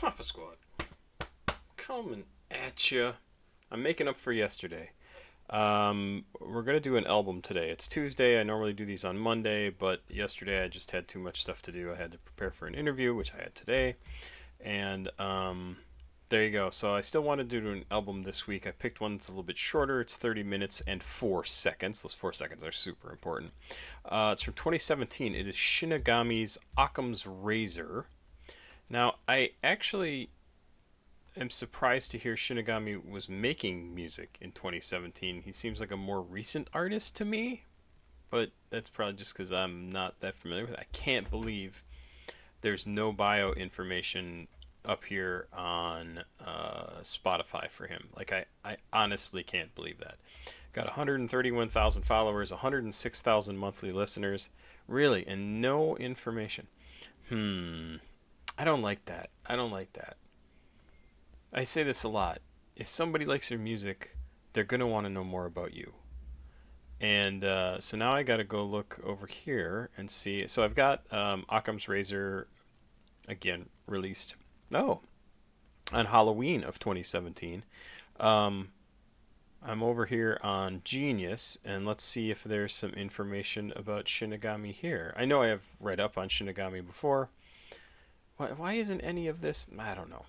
Papa Squad, coming at ya. I'm making up for yesterday. We're gonna do an album today. It's Tuesday. I normally do these on Monday, but yesterday I just had too much stuff to do. I had to prepare for an interview, which I had today, and there you go. So I still wanted to do an album this week. I picked one that's a little bit shorter. It's 30 minutes and 4 seconds. Those 4 seconds are super important. It's from 2017. It is Shinigami's Occam's Razor. Now, I actually am surprised to hear Shinigami was making music in 2017. He seems like a more recent artist to me, but that's probably just because I'm not that familiar with it. I can't believe there's no bio information up here on Spotify for him. Like, I honestly can't believe that. Got 131,000 followers, 106,000 monthly listeners. Really, and no information. I don't like that. I don't like that. I say this a lot. If somebody likes your music, they're going to want to know more about you. And so now I got to go look over here and see. So I've got Occam's Razor, again, released, no, on Halloween of 2017. I'm over here on Genius, and let's see if there's some information about Shinigami here. I know I have read up on Shinigami before. Why isn't any of this? I don't know.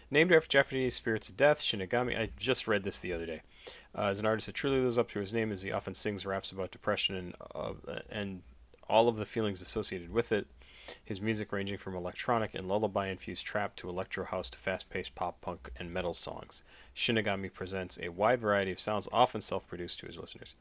Named after Japanese spirits of death, Shinigami. I just read this the other day. As an artist that truly lives up to his name, as he often sings raps about depression and all of the feelings associated with it. His music ranging from electronic and lullaby-infused trap to electro house to fast-paced pop punk and metal songs. Shinigami presents a wide variety of sounds, often self-produced to his listeners.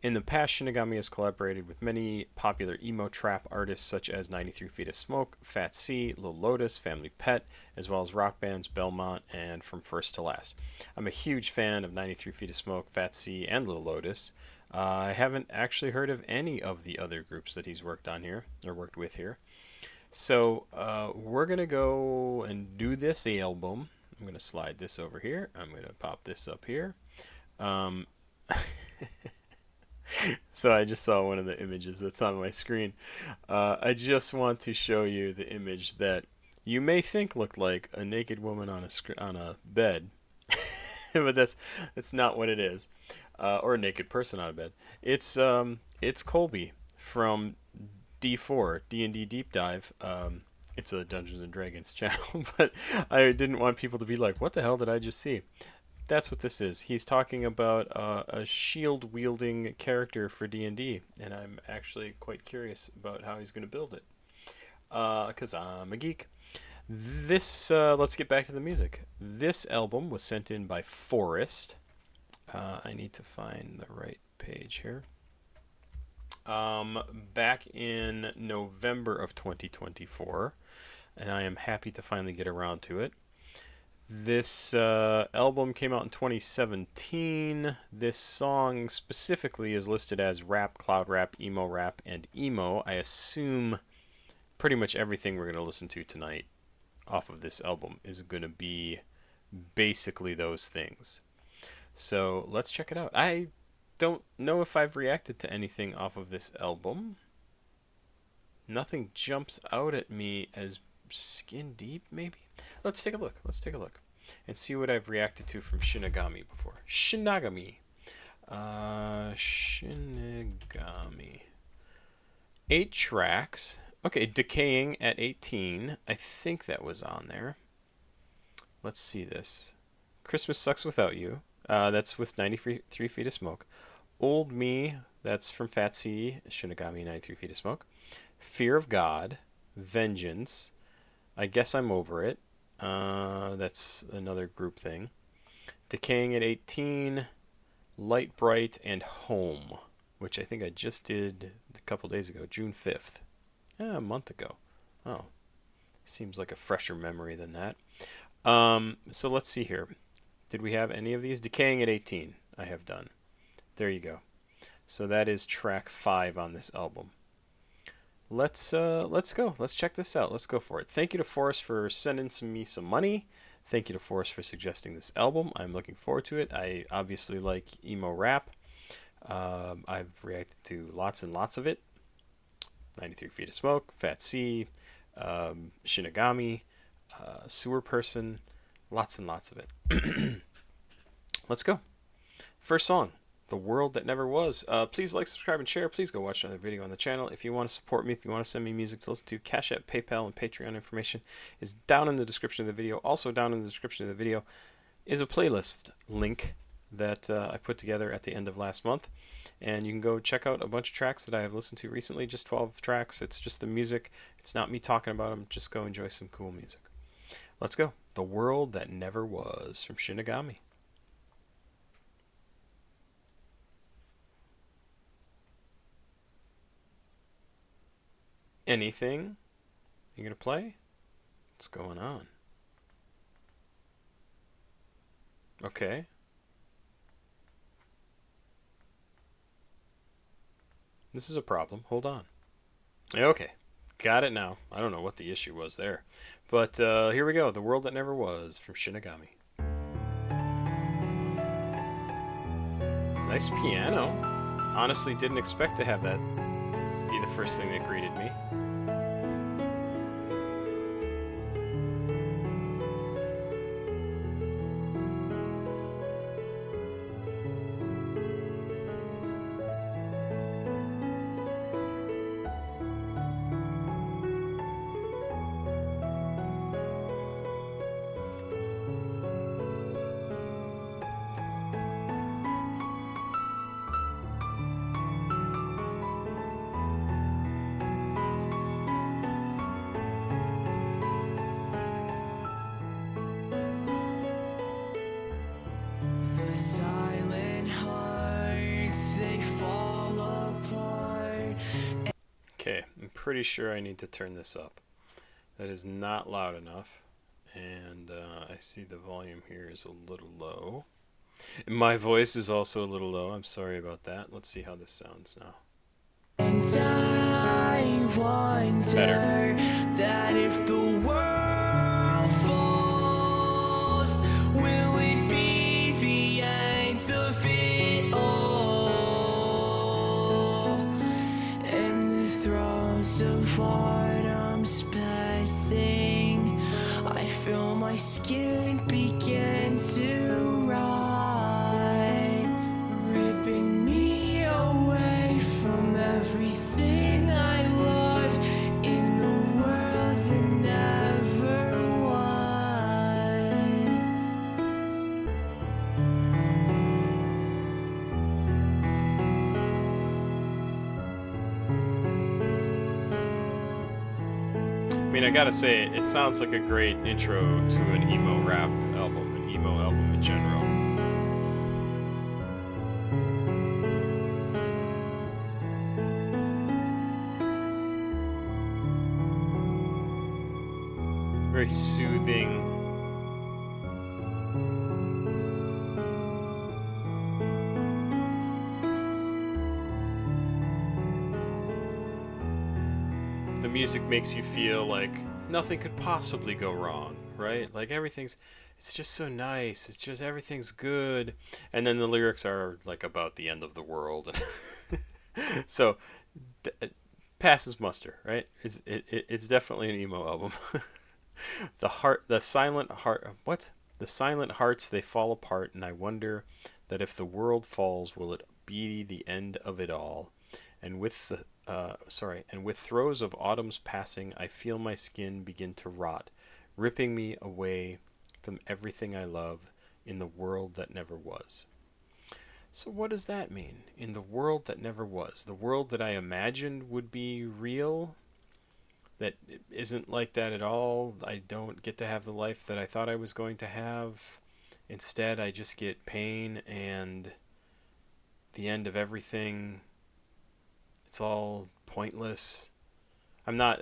In the past, Shinigami has collaborated with many popular emo trap artists such as 93 Feet of Smoke, Fat C, Lil Lotus, Family Pet, as well as rock bands Belmont and From First to Last. I'm a huge fan of 93 Feet of Smoke, Fat C, and Lil Lotus. I haven't actually heard of any of the other groups that he's worked on here, or worked with here. So we're going to go and do this album. I'm going to slide this over here. I'm going to pop this up here. Um, So I just saw one of the images that's on my screen. I just want to show you the image that you may think looked like a naked woman on a bed, but that's not what it is, or a naked person on a bed. It's Colby from D4 D&D Deep Dive. It's a Dungeons and Dragons channel, but I didn't want people to be like, "What the hell did I just see?" That's what this is. He's talking about a shield-wielding character for D&D, and I'm actually quite curious about how he's going to build it, because I'm a geek. Let's get back to the music. This album was sent in by Forrest. I need to find the right page here. Back in November of 2024, and I am happy to finally get around to it. This album came out in 2017. This song specifically is listed as rap, cloud rap, and emo. I assume pretty much everything we're going to listen to tonight off of this album is going to be basically those things. So let's check it out. I don't know if I've reacted to anything off of this album. Nothing jumps out at me as skin deep, maybe? Let's take a look. And see what I've reacted to from Shinigami before. Shinigami. 8 tracks. Okay, Decaying at 18. I think that was on there. Let's see this. Christmas Sucks Without You. That's with 93 Feet of Smoke. Old Me. That's from Fat C, Shinigami, 93 Feet of Smoke. Fear of God. Vengeance. I Guess I'm Over It. That's another group thing. Decaying at 18, Light Bright, and Home, which I think I just did a couple days ago, June 5th. A month ago. Oh, seems like a fresher memory than that. So let's see here. Did we have any of these? Decaying at 18, I have done. There you go. So that is track 5 on this album. Let's go. Let's check this out. Let's go for it. Thank you to Forrest for sending me some money. Thank you to Forrest for suggesting this album. I'm looking forward to it. I obviously like emo rap. I've reacted to lots and lots of it. 93 Feet of Smoke, Fat C, Shinigami, sewer person, lots and lots of it. Let's go. First song, The World That Never Was. Please like, subscribe, and share. Please go watch another video on the channel. If you want to support me, if you want to send me music to listen to, CashApp, PayPal, and Patreon information is down in the description of the video. Also down in the description of the video is a playlist link that I put together at the end of last month. And you can go check out a bunch of tracks that I have listened to recently, just 12 tracks. It's just the music. It's not me talking about them. Just go enjoy some cool music. Let's go. The World That Never Was from Shinigami. Anything? You gonna play? What's going on? Okay. This is a problem. Hold on. Okay. Got it now. I don't know what the issue was there. But here we go. The World That Never Was from Shinigami. Nice piano. Honestly, didn't expect to have that be the first thing that greeted me. Okay, I'm pretty sure I need to turn this up. That is not loud enough. And I see the volume here is a little low. And my voice is also a little low. I'm sorry about that. Let's see how this sounds now. And I wonder better. That if the world falls, will it be the end of it all? And the throes of autumn's passing, I feel my skin begin to rot, ripping me away from everything I loved in the world that never was. I mean, I gotta say, it sounds like a great intro to an emo rap album, an emo album in general. Very soothing. The music makes you feel like nothing could possibly go wrong, right? Like it's just so nice. It's just everything's good. And then the lyrics are like about the end of the world. So, passes muster, right? It's definitely an emo album. The silent hearts, they fall apart, and I wonder that if the world falls, will it be the end of it all? And with throes of autumn's passing, I feel my skin begin to rot, ripping me away from everything I love in the world that never was. So what does that mean? In the world that never was, the world that I imagined would be real, that isn't like that at all. I don't get to have the life that I thought I was going to have. Instead, I just get pain and the end of everything. It's all pointless. I'm not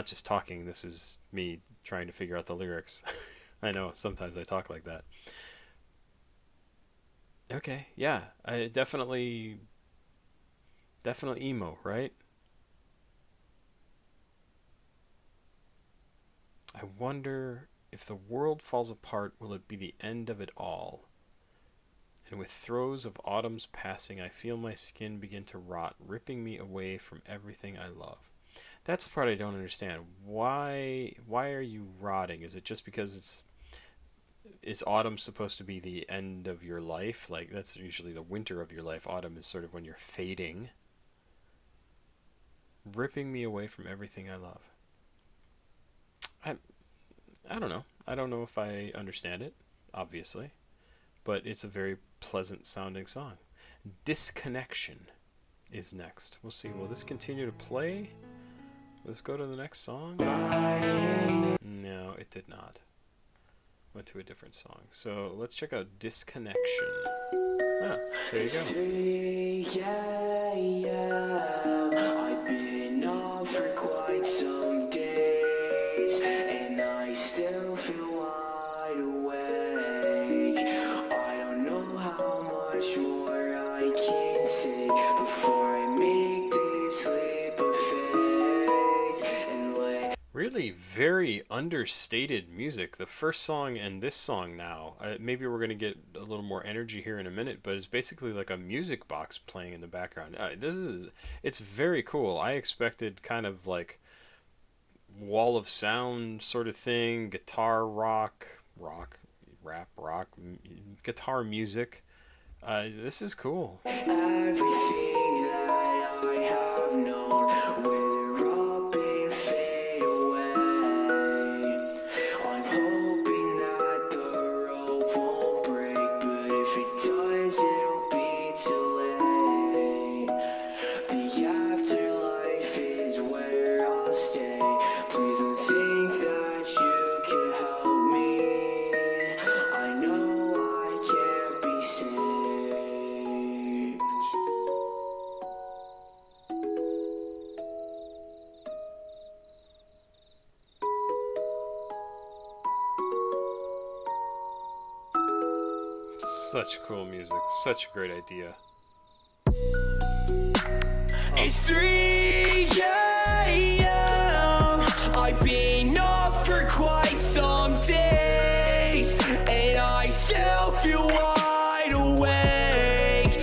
just talking. This is me trying to figure out the lyrics. I know sometimes I talk like that. Okay, yeah. I definitely emo, right? I wonder if the world falls apart, will it be the end of it all? And with throes of autumn's passing, I feel my skin begin to rot, ripping me away from everything I love. That's the part I don't understand. Why are you rotting? Is it just because it's is autumn supposed to be the end of your life? Like that's usually the winter of your life. Autumn is sort of when you're fading, ripping me away from everything I love. I I don't know. I don't know if I understand it, obviously, but it's a very pleasant sounding song. Disconnection is next. We'll see. Will this continue to play? Let's go to the next song. No, it did not. Went to a different song. So let's check out Disconnection. Ah, there you go. I've been up for quite some days, and I still feel wide awake. I don't know how much more I can say before I make this leap of faith and let. Really very understated music. The first song and this song now. Maybe we're going to get a little more energy here in a minute, but it's basically like a music box playing in the background. It's very cool. I expected kind of like wall of sound sort of thing, guitar rap rock, guitar music. This is cool. Everything that I have known will fade away. I'm hoping that the rope won't break, but if it does, it'll be too late. The afterlife is where I'll stay. Please don't think that you can help me. I know I can't be saved. Such cool music, such a great idea. It's 3 a.m. I've been up for quite some days, and I still feel wide awake.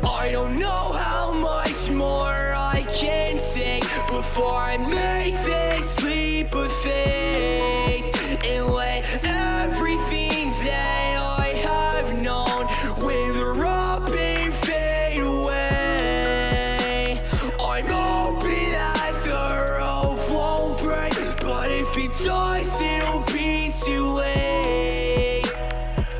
I don't know how much more I can take before I make this leap of faith and let everything that I have known wither up and fade away. I'm hoping that the rope won't break, but if it does, it'll be too late.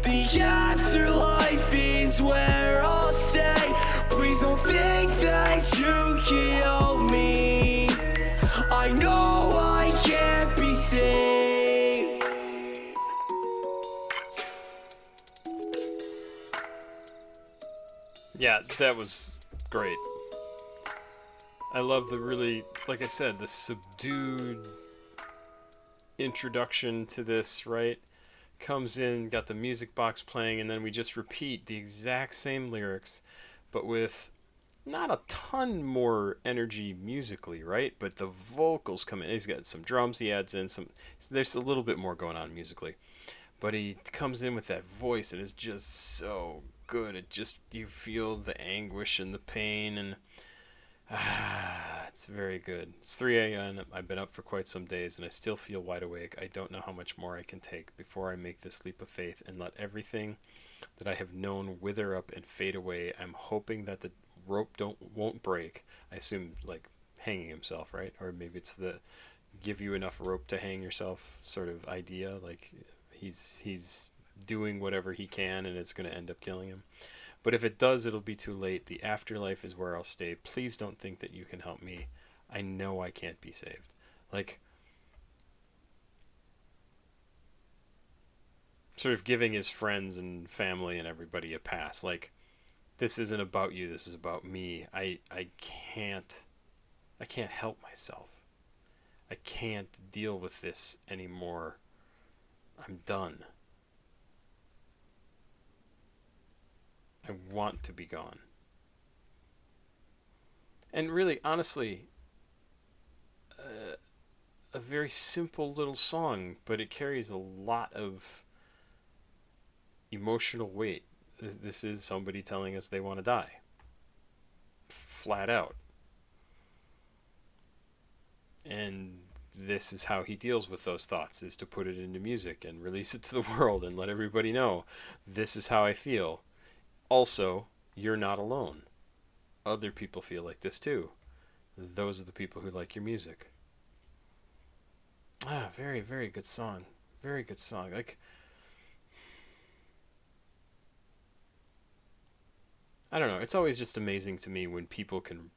The afterlife is where I'll stay. Please don't think that you can help me. I know I can't be saved. Yeah, that was great. I love the really, like I said, the subdued introduction to this, right? Comes in, got the music box playing, and then we just repeat the exact same lyrics, but with not a ton more energy musically, right? But the vocals come in. He's got some drums he adds in, there's a little bit more going on musically. But he comes in with that voice, and it's just so good. It just, you feel the anguish and the pain, and it's very good. It's 3 a.m. I've been up for quite some days, and I still feel wide awake. I don't know how much more I can take before I make this leap of faith and let everything that I have known wither up and fade away. I'm hoping that the rope won't break. I assume like hanging himself, right? Or maybe it's the give you enough rope to hang yourself sort of idea. Like he's doing whatever he can, and it's going to end up killing him. But if it does, it'll be too late. The afterlife is where I'll stay. Please don't think that you can help me. I know I can't be saved. Like, sort of giving his friends and family and everybody a pass. Like, this isn't about you. This is about me. I can't help myself. I can't deal with this anymore. I'm done. I want to be gone. And really, honestly, a very simple little song, but it carries a lot of emotional weight. This is somebody telling us they want to die. Flat out. And this is how he deals with those thoughts, is to put it into music and release it to the world and let everybody know, this is how I feel. Also, you're not alone. Other people feel like this too. Those are the people who like your music. Ah, very, very good song. Very good song. Like, I don't know. It's always just amazing to me when people can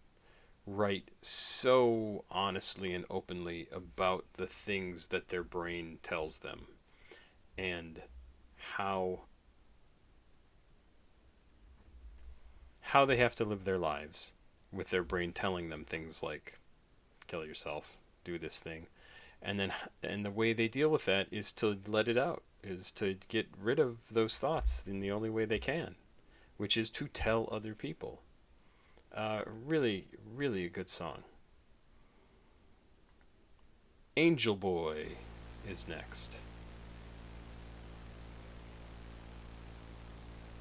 write so honestly and openly about the things that their brain tells them, and how how they have to live their lives with their brain telling them things like kill yourself, do this thing, and the way they deal with that is to let it out, is to get rid of those thoughts in the only way they can, which is to tell other people. Really, really a good song. Angel Boy is next.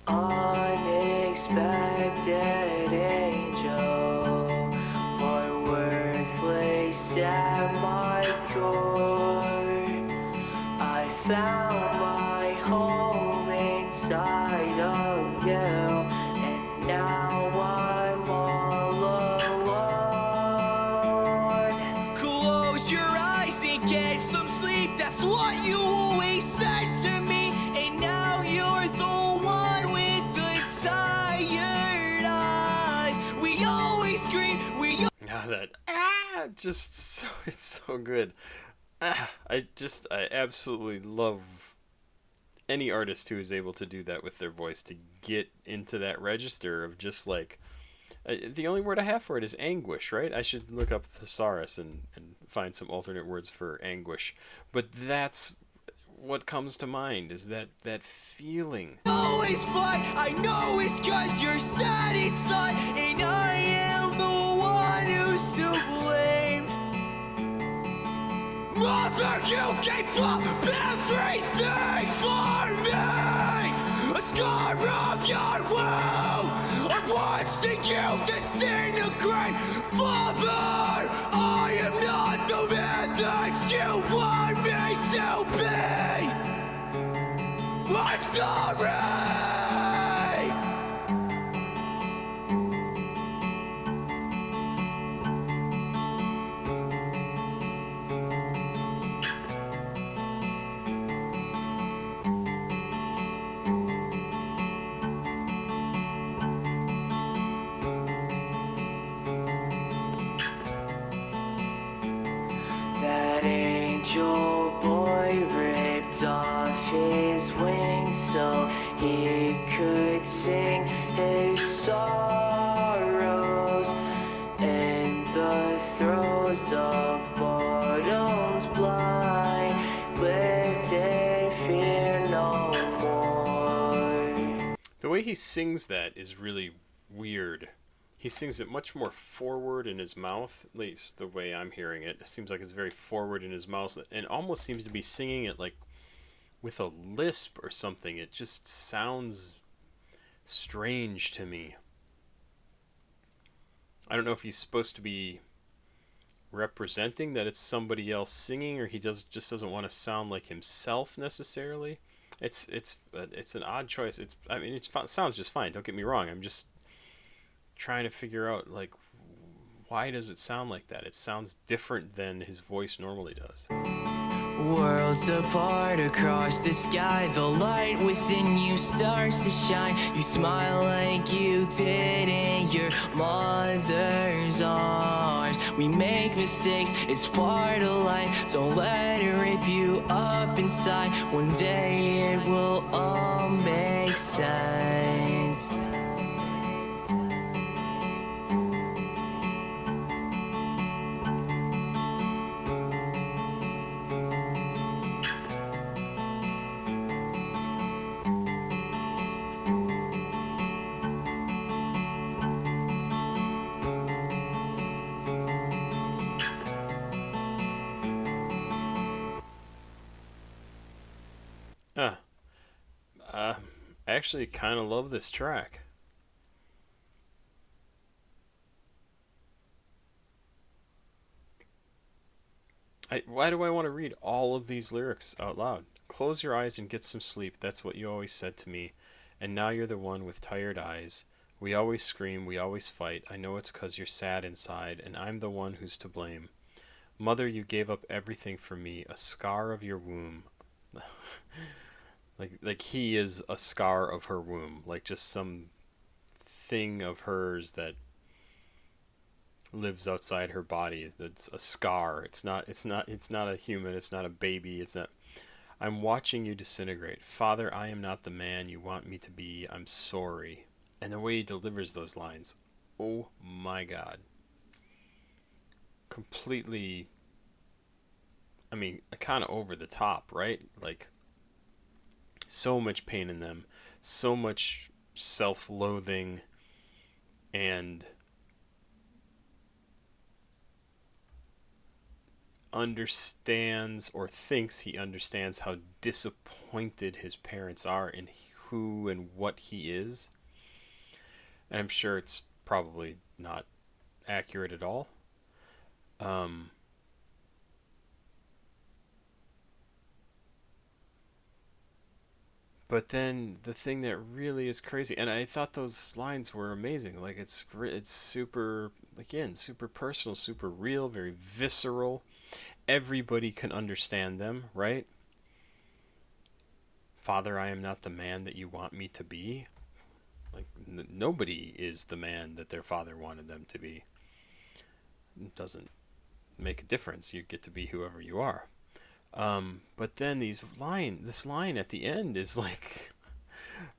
Unexpected angel, my worthless and my joy. I found my home inside of you, and now I'm all alone. Close your eyes and get some sleep, that's what you always said to me. And now you're the one with the tired eyes. We always scream, Now that just so, it's so good. I absolutely love any artist who is able to do that with their voice, to get into that register of just like, the only word I have for it is anguish, right? I should look up thesaurus and find some alternate words for anguish, but that's what comes to mind, is that feeling. always fun. I know it's cause you're sad inside, and I am the one who's to blame. Mother, you gave up everything for me. A scar of your wound, I'm watching you disintegrate. Father, I am not the man that you want me to be. I'm sorry. That angel boy ripped off his wings so he could sing his sorrows in the throes of boredom's blind, where they fear no more. The way he sings that is really weird. He sings it much more forward in his mouth, at least the way I'm hearing it. It seems like it's very forward in his mouth, and almost seems to be singing it like with a lisp or something. It just sounds strange to me. I don't know if he's supposed to be representing that it's somebody else singing, or he just doesn't want to sound like himself necessarily. It's an odd choice. It sounds just fine. Don't get me wrong. I'm just trying to figure out, like, why does it sound like that? It sounds different than his voice normally does. Worlds apart across the sky, the light within you starts to shine. You smile like you did in your mother's arms. We make mistakes, it's part of life. Don't let it rip you up inside. One day it will all make sense. Ah, I actually kind of love this track. Why do I want to read all of these lyrics out loud? Close your eyes and get some sleep. That's what you always said to me. And now you're the one with tired eyes. We always scream, we always fight. I know it's 'cause you're sad inside, and I'm the one who's to blame. Mother, you gave up everything for me, a scar of your womb. Like he is a scar of her womb, like just some thing of hers that lives outside her body. That's a scar. It's not a human, it's not a baby, it's not. I'm watching you disintegrate. Father, I am not the man you want me to be. I'm sorry. And the way he delivers those lines. Oh my god. Completely, I mean, kind of over the top, right? Like so much pain in them, so much self-loathing, and understands or thinks he understands how disappointed his parents are in who and what he is. And I'm sure it's probably not accurate at all. Um, but then the thing that really is crazy, and I thought those lines were amazing. Like it's super, again, super personal, super real, very visceral. Everybody can understand them, right? Father, I am not the man that you want me to be. Like nobody is the man that their father wanted them to be. It doesn't make a difference. You get to be whoever you are. But then this line at the end is like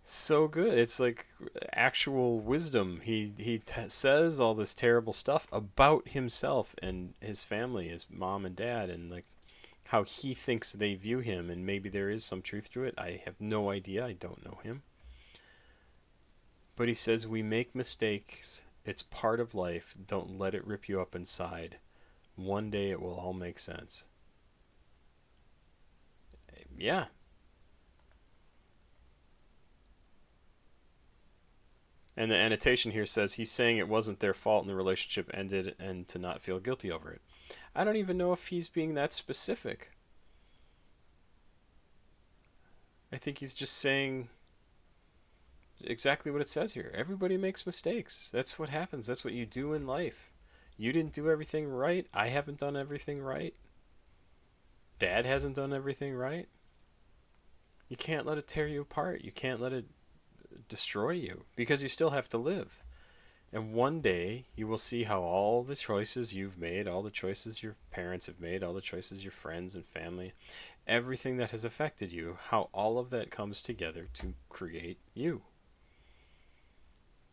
so good. It's like actual wisdom. He says all this terrible stuff about himself and his family, his mom and dad, and like how he thinks they view him. And maybe there is some truth to it. I have no idea. I don't know him. But he says, we make mistakes. It's part of life. Don't let it rip you up inside. One day it will all make sense. Yeah. And the annotation here says he's saying it wasn't their fault and the relationship ended and to not feel guilty over it. I don't even know if he's being that specific. I think he's just saying exactly what it says here. Everybody makes mistakes. That's what happens. That's what you do in life. You didn't do everything right. I haven't done everything right. Dad hasn't done everything right. You can't let it tear you apart. You can't let it destroy you because you still have to live. And one day you will see how all the choices you've made, all the choices your parents have made, all the choices your friends and family, everything that has affected you, how all of that comes together to create you.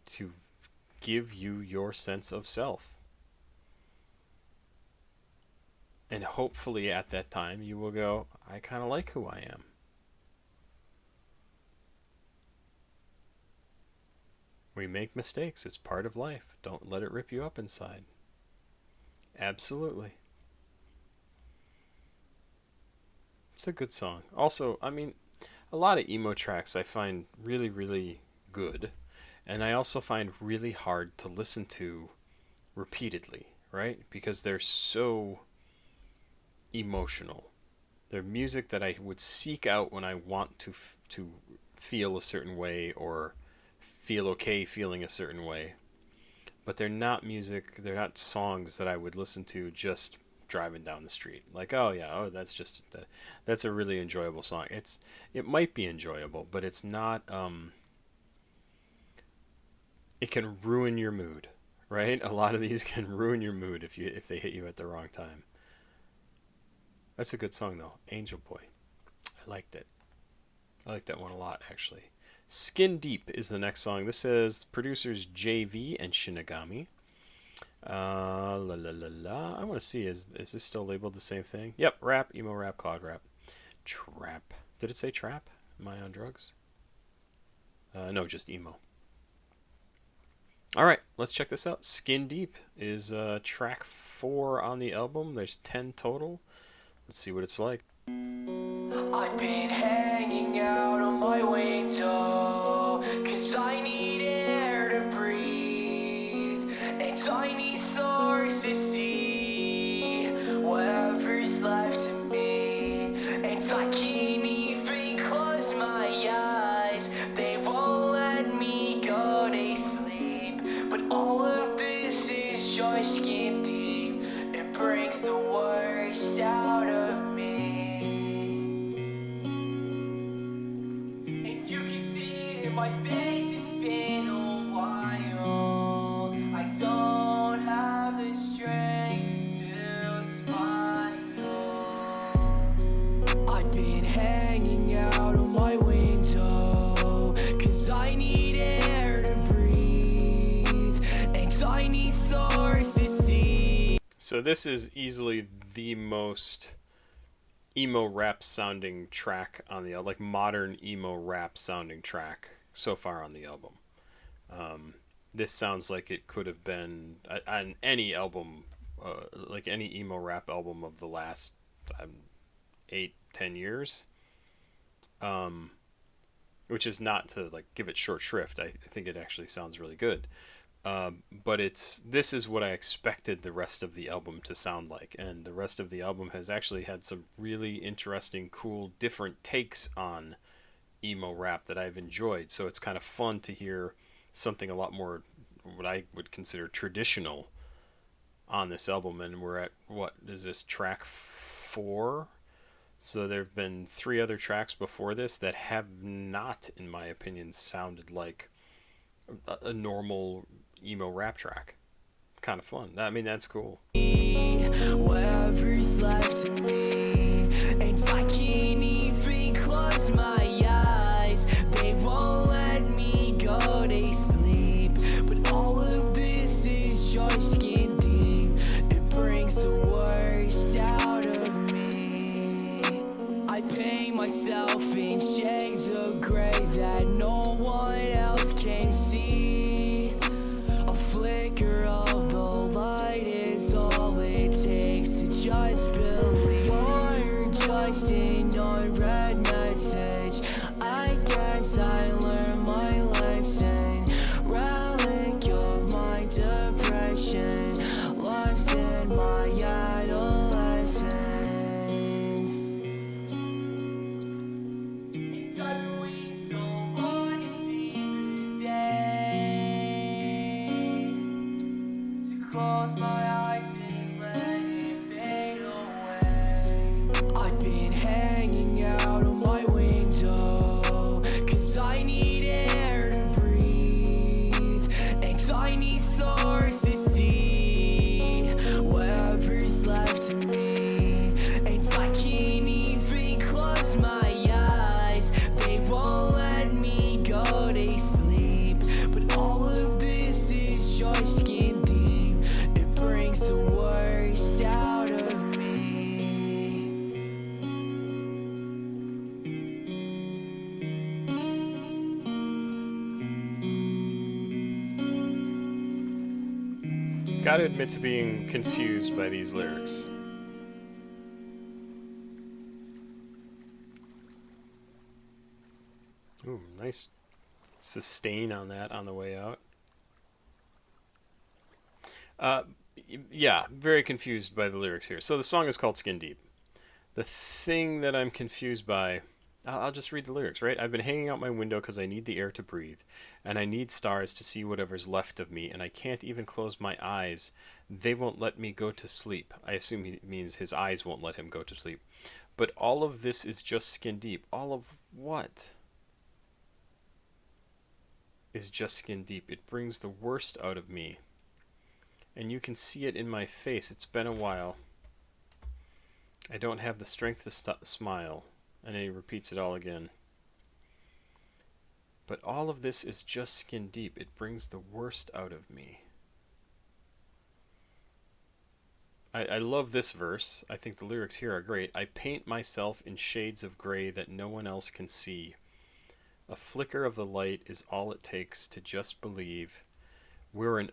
To give you your sense of self. And hopefully at that time you will go, I kind of like who I am. We make mistakes. It's part of life. Don't let it rip you up inside. Absolutely. It's a good song. Also, I mean, a lot of emo tracks I find really, really good. And I also find really hard to listen to repeatedly, right? Because they're so emotional. They're music that I would seek out when I want to feel a certain way or feel okay feeling a certain way. But they're not music, they're not songs that I would listen to just driving down the street. Like, oh yeah, that's a really enjoyable song. It might be enjoyable, but it's not it can ruin your mood, right? A lot of these can ruin your mood if they hit you at the wrong time. That's a good song though, Angel Boy. I liked it. I like that one a lot actually. Skin Deep is the next song. This is producers JV and Shinigami. La la la la. I want to see, is this still labeled the same thing? Yep, rap, emo rap, cloud rap. Trap. Did it say trap? Am I on drugs? No, just emo. Alright, let's check this out. Skin Deep is track 4 on the album. There's 10 total. Let's see what it's like. I've been hanging out on my window, 'cause I need air to breathe, and I need stars to see. Whatever's left my face, it's been a while. I don't have the strength to smile. I've been hanging out on my window, 'cause I need air to breathe, and tiny stars to see. So this is easily the most emo rap sounding track on the album, like modern emo rap sounding track so far on the album. This sounds like it could have been on any album, like any emo rap album of the last 8-10 years. Which is not to like give it short shrift. I think it actually sounds really good. But this is what I expected the rest of the album to sound like, and the rest of the album has actually had some really interesting, cool, different takes on emo rap that I've enjoyed. So it's kind of fun to hear something a lot more what I would consider traditional on this album. And we're at, what is this, track 4? So there have been 3 other tracks before this that have not, in my opinion, sounded like a normal emo rap track. Kind of fun. I mean, that's cool. Whatever's left of me, and I can't even close my eyes. They won't let me go to sleep, but all of this is just skin deep. It brings the worst out of me. I paint myself in shades of gray that no one else can see. A flicker of the light is all it takes to just believe. You're just an unread message. I guess I learned my lesson. Relic of my depression, lost in my adolescence. Close my eyes and let it fade away. I've been hanging out on my window, 'cause I need air to breathe, and tiny stars to see. Whatever's left of me, and I can't even close my eyes. They won't let me go to sleep, but all of this is just skin deep. It brings the worst out of me. Gotta admit to being confused by these lyrics. Ooh, nice sustain on that on the way out. Yeah, very confused by the lyrics here. So the song is called Skin Deep. The thing that I'm confused by, I'll just read the lyrics, right? I've been hanging out my window because I need the air to breathe, and I need stars to see whatever's left of me, and I can't even close my eyes. They won't let me go to sleep. I assume he means his eyes won't let him go to sleep. But all of this is just skin deep. All of what is just skin deep? It brings the worst out of me. And you can see it in my face. It's been a while. I don't have the strength to smile. And then he repeats it all again. But all of this is just skin deep. It brings the worst out of me. I love this verse. I think the lyrics here are great. I paint myself in shades of gray that no one else can see. A flicker of the light is all it takes to just believe. We're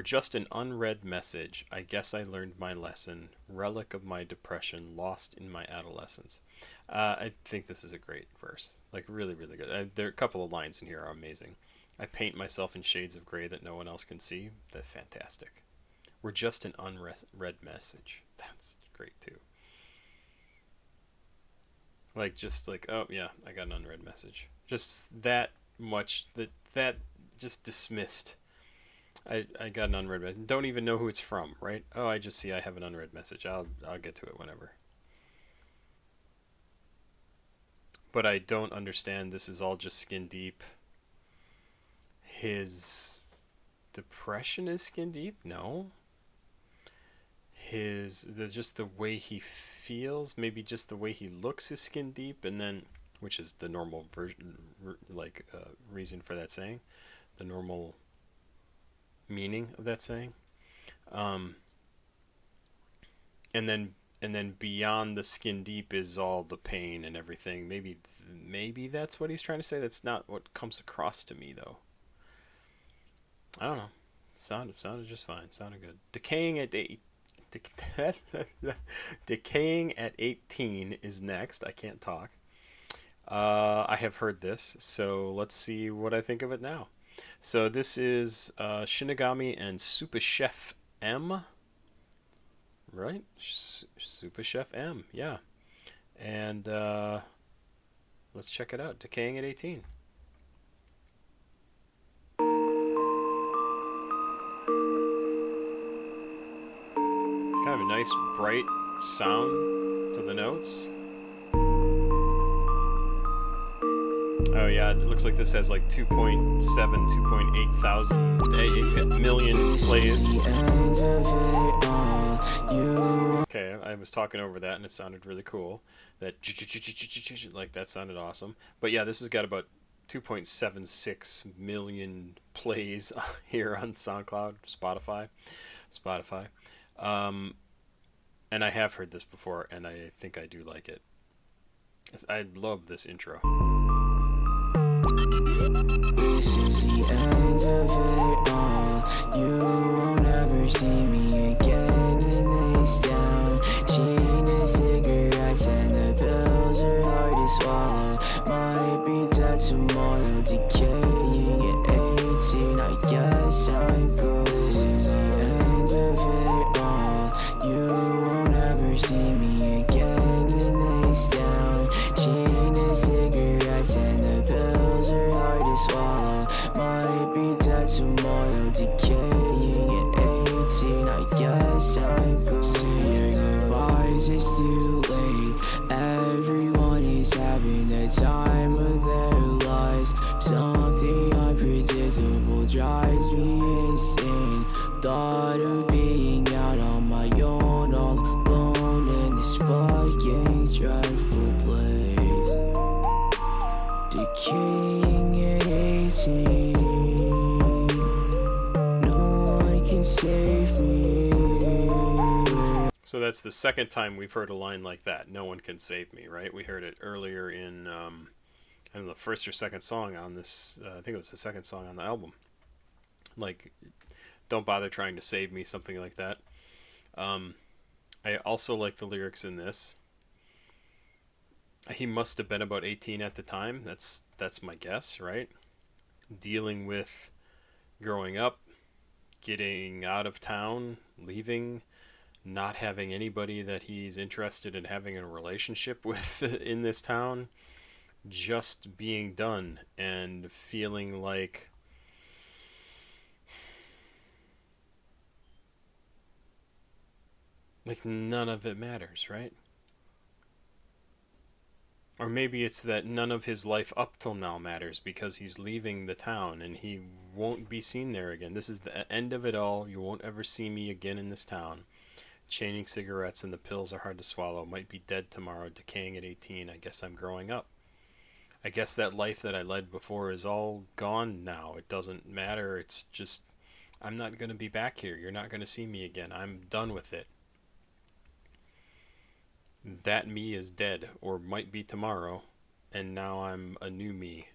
just an unread message. I guess I learned my lesson. Relic of my depression, lost in my adolescence. I think this is a great verse. Like, really, really good. There are a couple of lines in here are amazing. I paint myself in shades of gray that no one else can see. That's fantastic. We're just an unread message. That's great, too. Like, just like, oh, yeah, I got an unread message. Just that much, that just dismissed. I got an unread message. Don't even know who it's from, right? Oh, I just see I have an unread message. I'll get to it whenever. But I don't understand. This is all just skin deep. His depression is skin deep? No. Just the way he feels, maybe just the way he looks is skin deep, and then, which is the normal version, reason for that saying, the normal meaning of that saying. And then beyond the skin deep is all the pain and everything. Maybe that's what he's trying to say. That's not what comes across to me, though. I don't know. Sounded just fine. Sounded good. Decaying at 18 is next. I can't talk. I have heard this, so let's see what I think of it now. So this is Shinigami and Super Chef M. Right? Super Chef M, yeah. And let's check it out. Decaying at 18. Kind of a nice, bright sound to the notes. Oh yeah, it looks like this has like 2.8 thousand million plays. Okay, I was talking over that and it sounded really cool. That like that sounded awesome. But yeah, this has got about 2.76 million plays here on SoundCloud, Spotify. And I have heard this before, and I think I do like it. I love this intro. This is the end of it all. You won't ever see me again in this town. Chain of cigarettes and the pills are hard to swallow. Might be dead tomorrow, decaying at 18. I guess I'm cool. This is the end of it all. You won't ever see me again in this town. Chain of cigarettes and the pills are hard to swallow. Might be dead tomorrow, decaying at 18. I guess I'm cool. Say your goodbyes, it's too late. Everyone is having the time of their lives. Something unpredictable drives me insane. Thought of being out on my own, all alone in this fucking dreadful place. Decaying at 18. No one can save me. So that's the second time we've heard a line like that. No one can save me, right? We heard it earlier in, I don't know, the first or second song on this. I think it was the second song on the album. Like, don't bother trying to save me, something like that. I also like the lyrics in this. He must have been about 18 at the time. That's my guess, right? Dealing with growing up, getting out of town, leaving, not having anybody that he's interested in having a relationship with in this town, just being done and feeling like none of it matters, right? Or maybe it's that none of his life up till now matters because he's leaving the town and he won't be seen there again. This is the end of it all. You won't ever see me again in this town. Chaining cigarettes and the pills are hard to swallow. Might be dead tomorrow, decaying at 18. I guess I'm growing up. I guess that life that I led before is all gone now. It doesn't matter. It's just, I'm not going to be back here. You're not going to see me again. I'm done with it. That me is dead, or might be tomorrow, and now I'm a new me.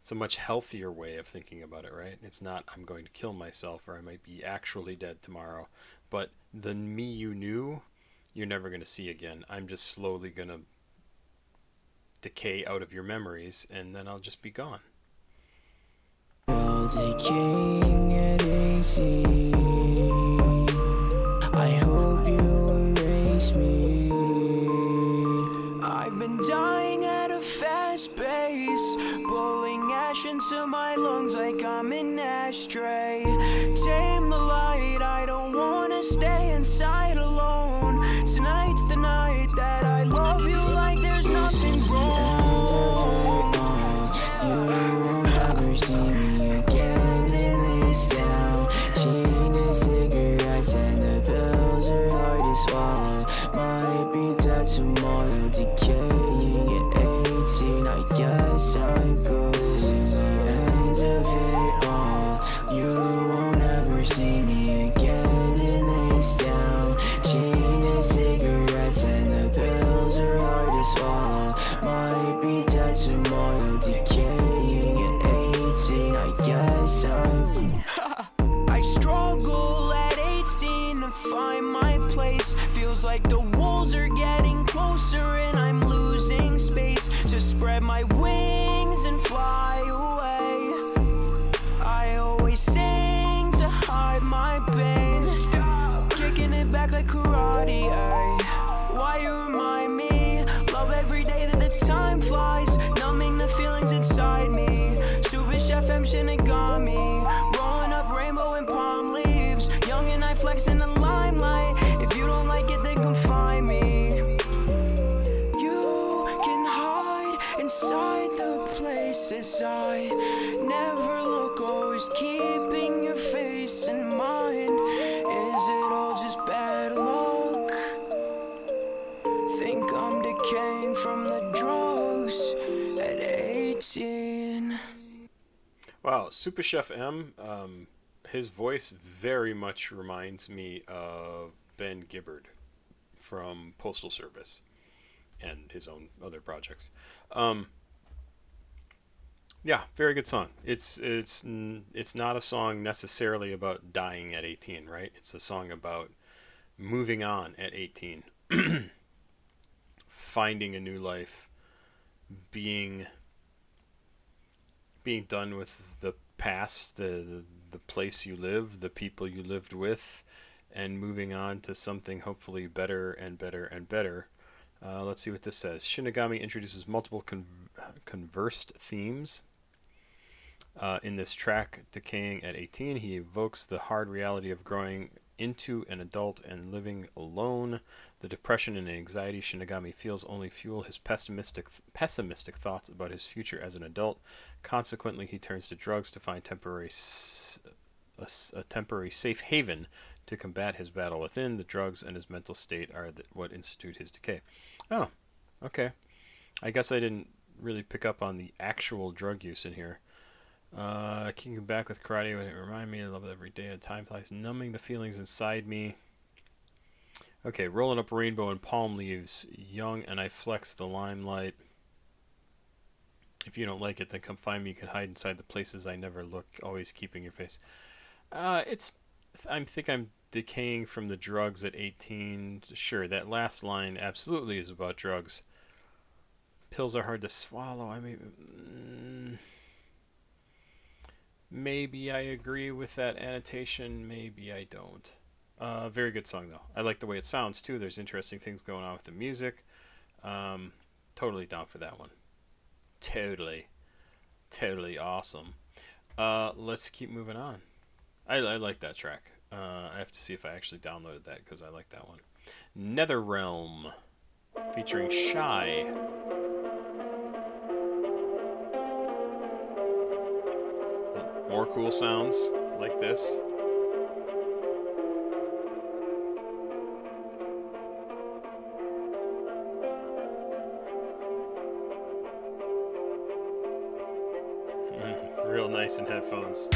It's a much healthier way of thinking about it, right? It's not, I'm going to kill myself, or I might be actually dead tomorrow. But the me you knew, you're never going to see again. I'm just slowly going to decay out of your memories, and then I'll just be gone. Decaying at 18. I hope you erase me. I've been dying at a fast pace, blowing ash into my lungs like I'm an ashtray. Tame the light, I don't wanna stay inside alone. Tonight's the night that I love you like there's nothing wrong. You won't ever see me decaying at 18. I guess I struggle at 18 to find my place. Feels like the walls are getting closer and I'm losing space to spread my wings and fly away. I always sing to hide my pain, kicking it back like karate, ay. Why you remind me? Love every day that the time flies, numbing the feelings inside me. Super Chef M Shinigami, rolling up rainbow and palm leaves. Young and I flex in the limelight. If you don't like it, then come find me. You can hide inside the places I never look, always keeping your face in mind. Is it all just bad luck? Think I'm decaying from the drugs at 18. Wow, Super Chef M, his voice very much reminds me of Ben Gibbard from Postal Service and his own other projects. Yeah, very good song. It's not a song necessarily about dying at 18, right? It's a song about moving on at 18, finding a new life, being done with the past, the place you live, the people you lived with, and moving on to something hopefully better and better and better. Let's see what this says. Shinigami introduces multiple conversed themes. In this track, Decaying at 18, he evokes the hard reality of growing into an adult and living alone. The depression and anxiety Shinigami feels only fuel his pessimistic thoughts about his future as an adult. Consequently, he turns to drugs to find a temporary safe haven to combat his battle within. The drugs and his mental state are what institute his decay. Oh, okay. I guess I didn't really pick up on the actual drug use in here. Kicking back with karate when it remind me, I love it every day. The time flies, numbing the feelings inside me. Okay, rolling up rainbow and palm leaves. Young and I flex the limelight. If you don't like it, then come find me. You can hide inside the places I never look, always keeping your face. I think I'm decaying from the drugs at 18. Sure, that last line absolutely is about drugs. Pills are hard to swallow. I mean, maybe I agree with that annotation. Maybe I don't. Very good song, though. I like the way it sounds, too. There's interesting things going on with the music. Totally down for that one. Totally awesome. Let's keep moving on. I like that track. I have to see if I actually downloaded that because I like that one. Netherrealm featuring Shy. More cool sounds like this. Real nice in headphones.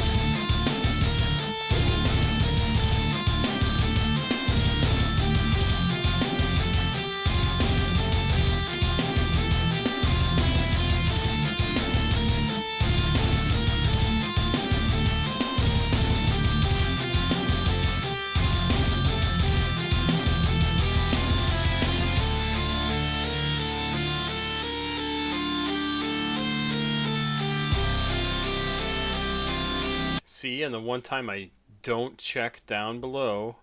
See, and the one time I don't check down below,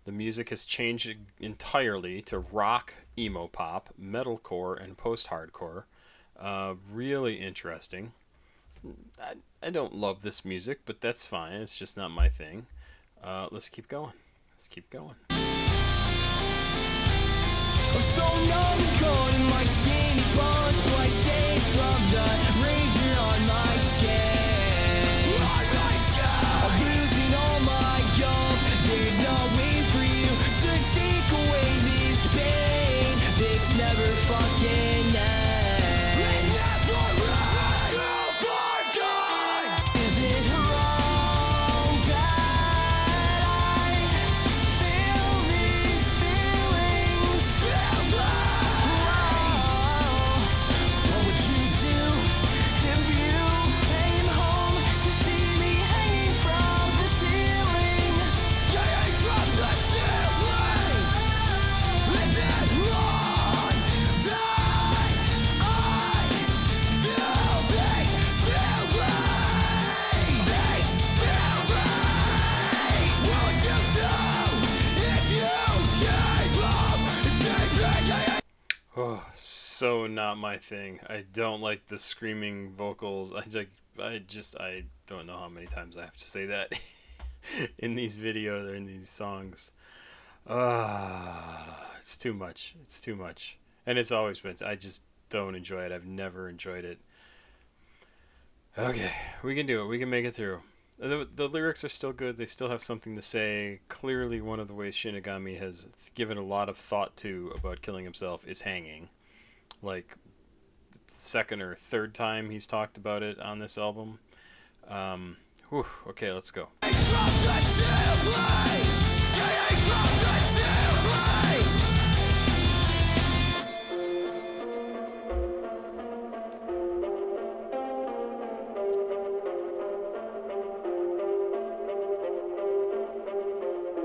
the music has changed entirely to rock, emo pop, metalcore, and post-hardcore. Really interesting. I don't love this music, but that's fine. It's just not my thing. Let's keep going. I'm so numb, cold in my skinny bones, blood stains from the razor on my skin. I'm losing all my young. There's no way for you to take away this pain. This never fucking ends. Is it wrong that I feel these feelings? Rise so not my thing. I don't like the screaming vocals. I don't know how many times I have to say that in these videos or in these songs. It's too much. It's too much. And it's always been. I just don't enjoy it. I've never enjoyed it. Okay, we can do it. We can make it through. The lyrics are still good. They still have something to say. Clearly, one of the ways Shinigami has given a lot of thought to about killing himself is hanging. Like, second or third time he's talked about it on this album. Okay, let's go.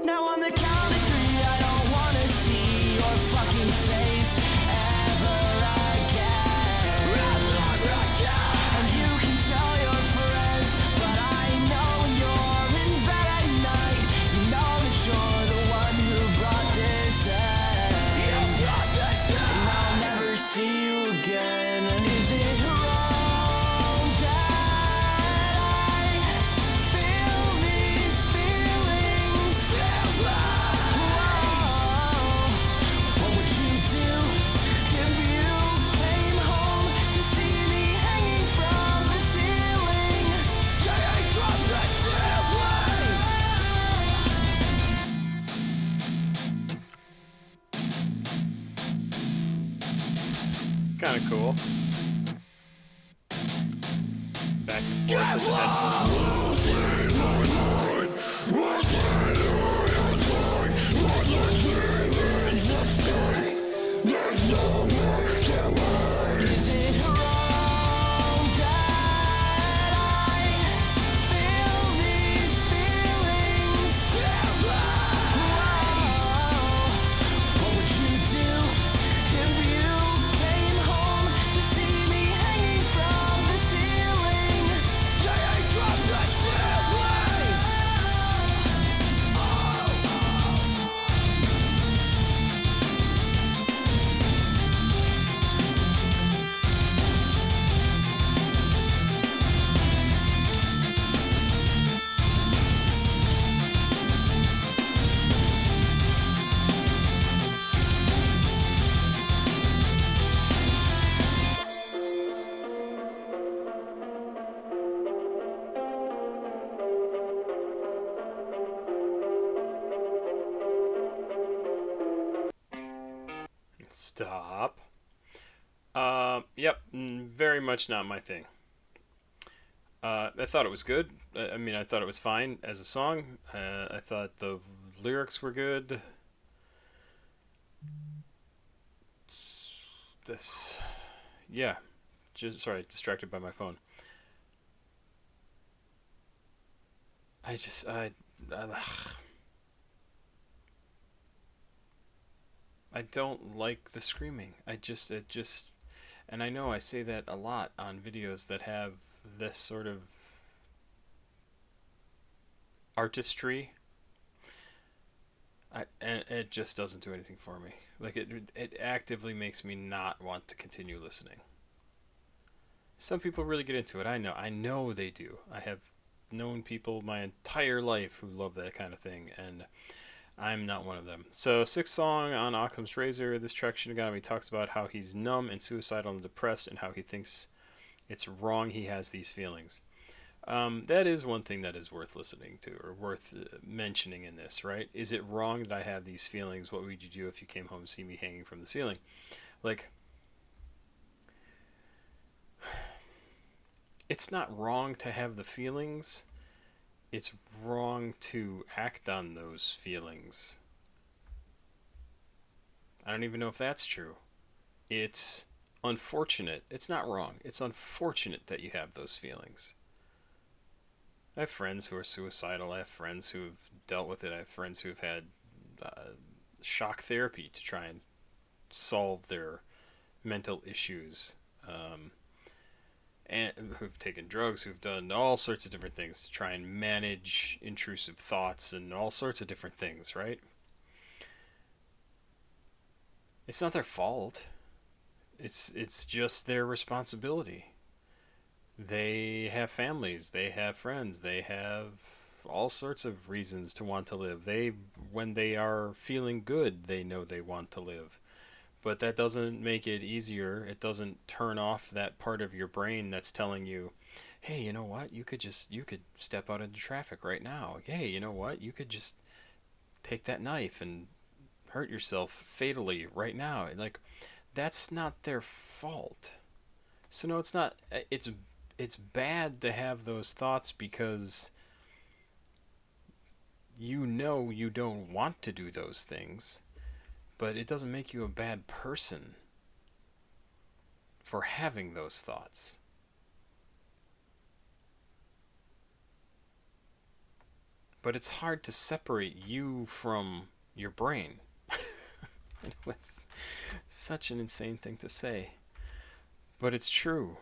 Now on the count of three, I don't wanna see your fucking face ever again. And you can tell your friends, but I know when you're in bed at night, you know that you're the one who brought this end. And I'll never see you again. And is it wrong that I feel these feelings? What would you do if you came home to see me hanging from the ceiling? Hanging from the ceiling. Kind of cool. Back and forth with the headphones. Is it wrong that I feel these feelings? What would you do if you came home to see me hanging from the ceiling? Hanging from the ceiling! Stop. Yep, very much not my thing. I thought it was good. I mean, I thought it was fine as a song. I thought the lyrics were good. This, yeah. Just sorry, distracted by my phone. I just, I don't like the screaming. It just, and I know I say that a lot on videos that have this sort of artistry. And it just doesn't do anything for me. Like it actively makes me not want to continue listening. Some people really get into it. I know they do. I have known people my entire life who love that kind of thing, and I'm not one of them. So, sixth song on Occam's Razor. This track, Shinigami, talks about how he's numb and suicidal and depressed, and how he thinks it's wrong he has these feelings. That is one thing that is worth listening to, or worth mentioning in this, right? Is it wrong that I have these feelings? What would you do if you came home and see me hanging from the ceiling? Like, it's not wrong to have the feelings. It's wrong to act on those feelings. I don't even know if that's true. It's unfortunate. It's not wrong. It's unfortunate that you have those feelings. I have friends who are suicidal. I have friends who have dealt with it. I have friends who have had shock therapy to try and solve their mental issues. And who've taken drugs, who've done all sorts of different things to try and manage intrusive thoughts and all sorts of different things, right? It's not their fault. It's just their responsibility. They have families, they have friends, they have all sorts of reasons to want to live. They when they are feeling good, they know they want to live. But that doesn't make it easier. It doesn't turn off that part of your brain that's telling you, "Hey, you know what? You could step out into traffic right now. Hey, you know what? You could just take that knife and hurt yourself fatally right now." Like that's not their fault. So no, it's not. It's bad to have those thoughts because you know you don't want to do those things, but it doesn't make you a bad person for having those thoughts. But it's hard to separate you from your brain. It was such an insane thing to say, but it's true.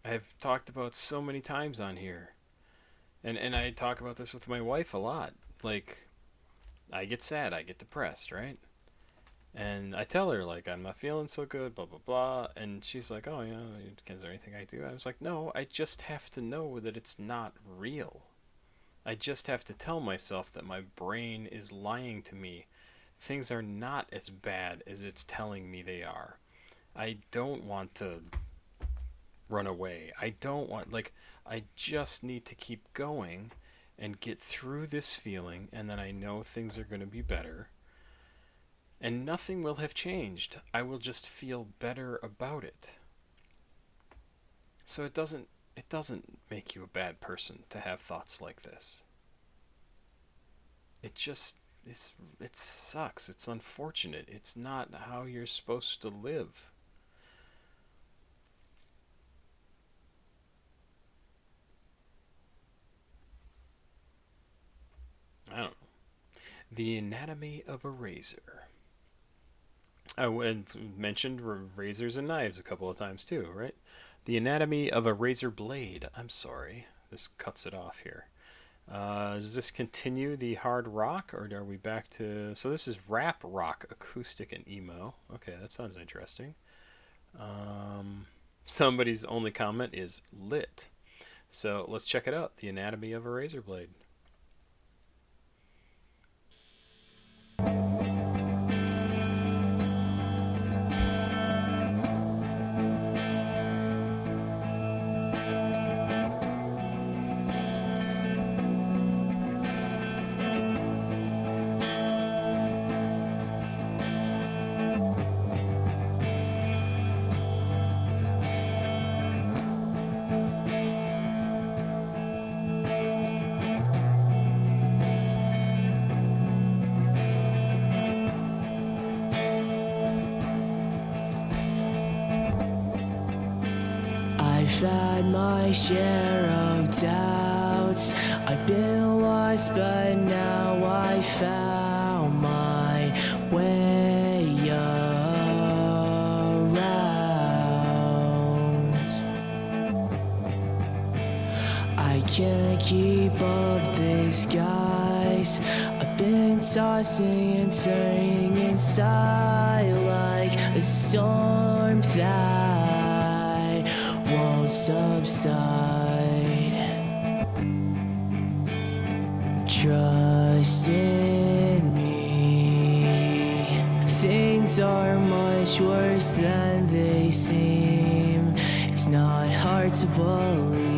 I've talked about so many times on here, and I talk about this with my wife a lot. Like, I get sad, I get depressed, right? And I tell her, like, I'm not feeling so good, blah, blah, blah. And she's like, oh, yeah, is there anything I do? I was like, no, I just have to know that it's not real. I just have to tell myself that my brain is lying to me. Things are not as bad as it's telling me they are. I don't want to run away. I don't want, like, I just need to keep going and get through this feeling, and then I know things are going to be better. And nothing will have changed. I will just feel better about it. So it doesn't make you a bad person to have thoughts like this. It just it sucks. It's unfortunate. It's not how you're supposed to live. I don't know. The anatomy of a razor. Oh, and mentioned razors and knives a couple of times too, right? The anatomy of a razor blade. I'm sorry. This cuts it off here. Does this continue the hard rock, or are we back to? So this is rap rock, acoustic, and emo. Okay, that sounds interesting. Somebody's only comment is lit. So let's check it out. The anatomy of a razor blade. I've had my share of doubts. I've been lost, but now I found my way around. I can't keep up this, guys. I've been tossing and turning inside like a storm that won't subside. Trust in me. Things are much worse than they seem. It's not hard to believe.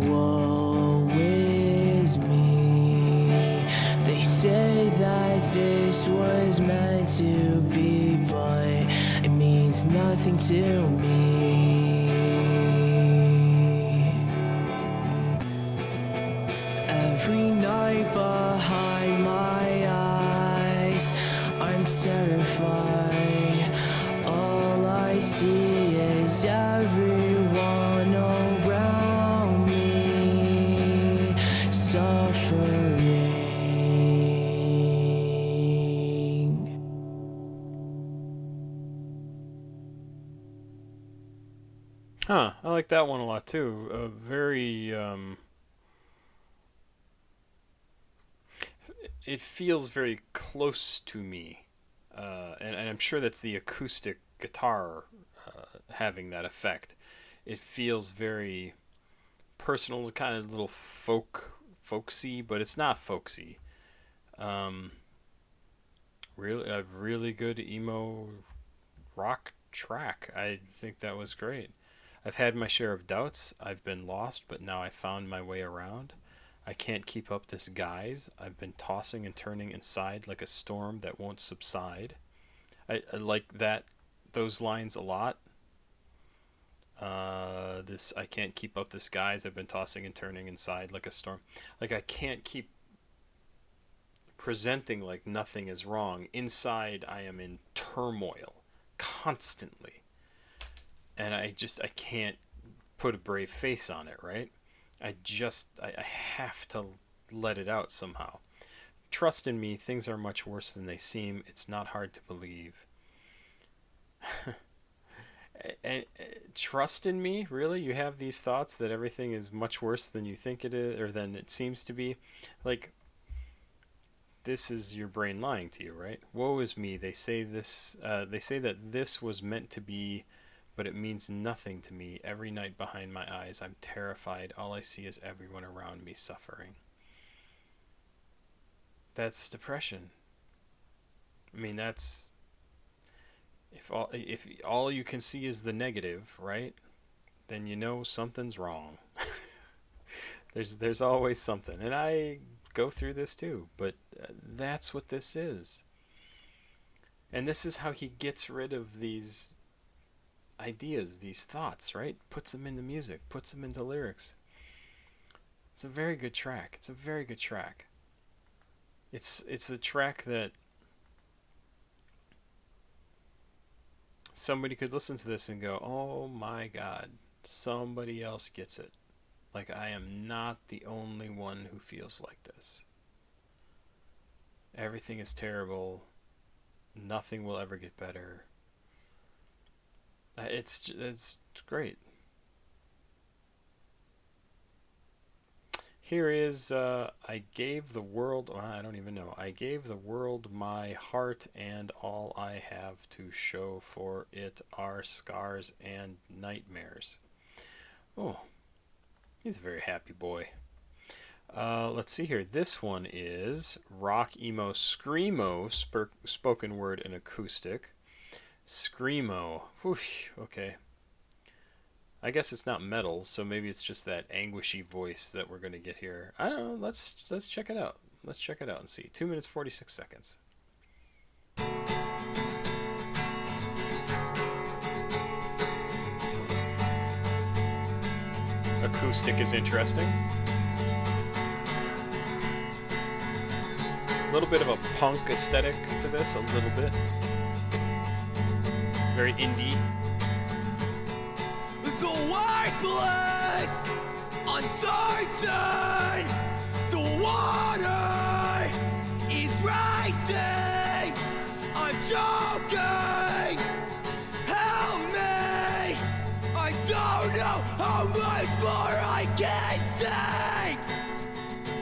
Woe is me. They say that this was meant to be, but it means nothing to me. Every night behind my eyes, I'm terrified. All I see is everyone around me suffering. Huh, I like that one a lot too. Very it feels very close to me, and I'm sure that's the acoustic guitar having that effect. It feels very personal, kind of little folksy, but it's not folksy. Um, really, a really good emo rock track. I think that was great. I've had my share of doubts. I've been lost, but now I found my way around. I can't keep up this guise. I've been tossing and turning inside like a storm that won't subside. I like those lines a lot. This I can't keep up this guise. I've been tossing and turning inside like a storm. Like I can't keep presenting like nothing is wrong. Inside, I am in turmoil constantly, and I can't put a brave face on it. Right? I have to let it out somehow. Trust in me. Things are much worse than they seem. It's not hard to believe. And trust in me, really? You have these thoughts that everything is much worse than you think it is, or than it seems to be? Like, this is your brain lying to you, right? Woe is me. They say this. They say that this was meant to be, but it means nothing to me. Every night behind my eyes, I'm terrified. All I see is everyone around me suffering. That's depression. I mean, that's if all you can see is the negative, right? Then you know something's wrong. There's always something, and I go through this too. But that's what this is, and this is how he gets rid of these ideas, these thoughts, right? Puts them into music, puts them into lyrics. It's a very good track. It's a very good track. It's a track that somebody could listen to this and go, "Oh my God, somebody else gets it. Like I am not the only one who feels like this. Everything is terrible. Nothing will ever get better." It's great. Here is I gave the world. Well, I don't even know. I gave the world my heart, and all I have to show for it are scars and nightmares. Oh, he's a very happy boy. Let's see here. This one is rock, emo, screamo, spoken word and acoustic. Screamo. Whoosh, okay. I guess it's not metal, so maybe it's just that anguishy voice that we're gonna get here. I don't know. Let's check it out. Let's check it out and see. 2 minutes 46 seconds. Acoustic is interesting. A little bit of a punk aesthetic to this, a little bit. Very indie. The worthless, uncertain, the water is rising. I'm joking. Help me. I don't know how much more I can take.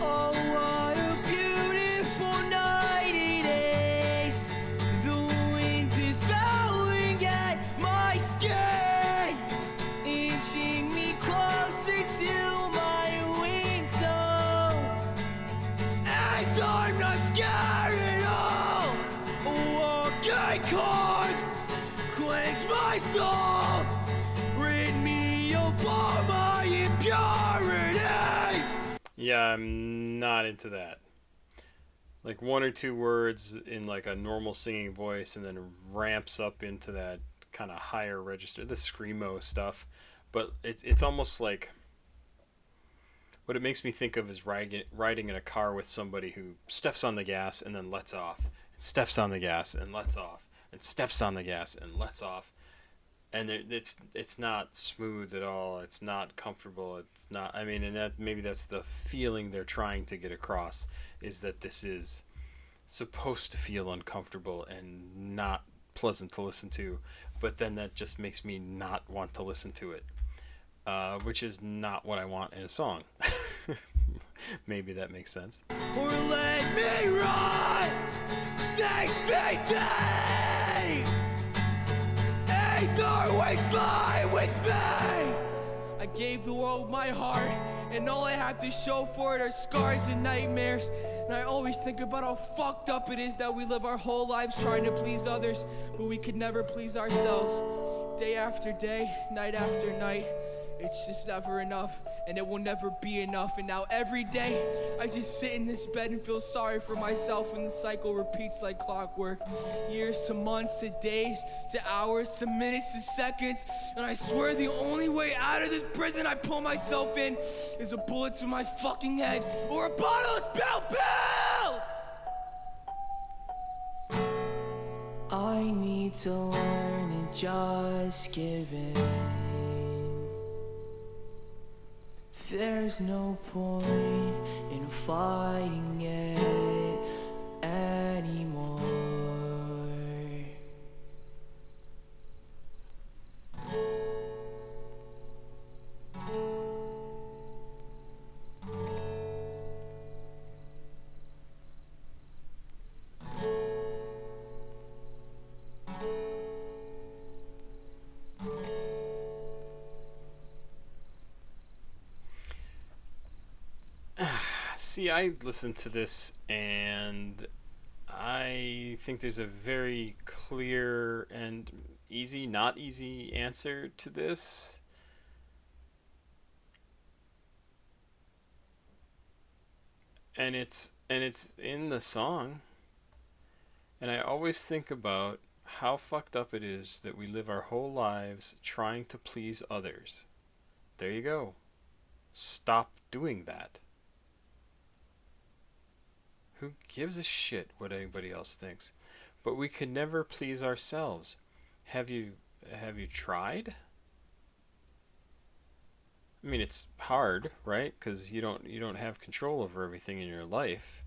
Oh, what a beautiful night it is. The wind is howling at my skin, inching me closer to my window. And I'm not scared at all. A walking corpse cleanse my soul. Rid me of all my impurities. Yeah, I'm not into that. Like one or two words in like a normal singing voice and then ramps up into that kind of higher register, the screamo stuff. But it's almost like what it makes me think of is riding in a car with somebody who steps on the gas and then lets off, and steps on the gas and lets off, and steps on the gas and lets off. And it's not smooth at all. It's not comfortable. It's not. I mean, and that maybe that's the feeling they're trying to get across, is that this is supposed to feel uncomfortable and not pleasant to listen to, but then that just makes me not want to listen to it, which is not what I want in a song. Maybe that makes sense. Or let me run 6 feet deep. Either way, fly with me. I gave the world my heart, and all I have to show for it are scars and nightmares. And I always think about how fucked up it is that we live our whole lives trying to please others, but we could never please ourselves. Day after day, night after night, it's just never enough, and it will never be enough. And now every day, I just sit in this bed and feel sorry for myself, and the cycle repeats like clockwork. Years to months to days to hours to minutes to seconds, and I swear the only way out of this prison I pull myself in is a bullet to my fucking head or a bottle of spilled pills! I need to learn to just give in. There's no point in fighting it anymore. See, I listened to this and I think there's a very clear and easy, not easy answer to this. And it's in the song. And I always think about how fucked up it is that we live our whole lives trying to please others. There you go. Stop doing that. Who gives a shit what anybody else thinks? But we can never please ourselves. Have you tried? I mean, it's hard, right? Because you don't have control over everything in your life.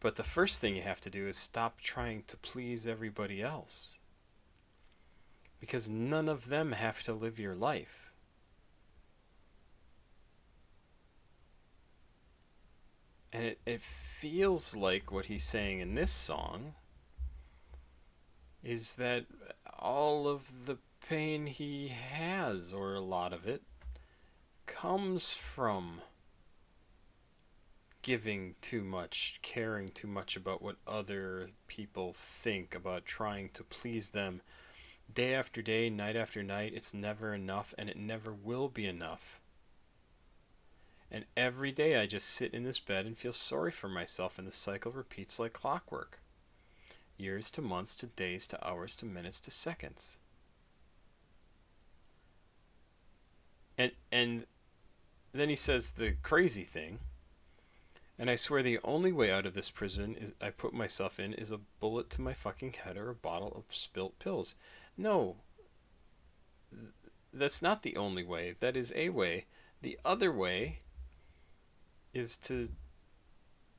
But the first thing you have to do is stop trying to please everybody else. Because none of them have to live your life. And it feels like what he's saying in this song is that all of the pain he has, or a lot of it, comes from giving too much, caring too much about what other people think, about trying to please them. Day after day, night after night, it's never enough, and it never will be enough. And every day I just sit in this bed and feel sorry for myself, and the cycle repeats like clockwork. Years to months to days to hours to minutes to seconds. And then he says the crazy thing, and I swear the only way out of this prison is I put myself in is a bullet to my fucking head or a bottle of spilt pills. No, that's not the only way. That is a way. The other way is to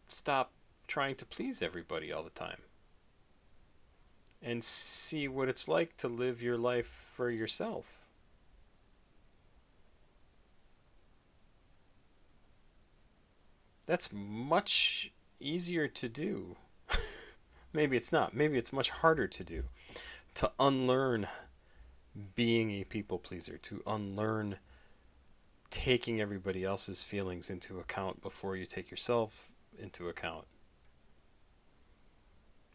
stop trying to please everybody all the time and see what it's like to live your life for yourself. That's much easier to do. Maybe it's not. Maybe it's much harder to do. To unlearn being a people pleaser, to unlearn taking everybody else's feelings into account before you take yourself into account.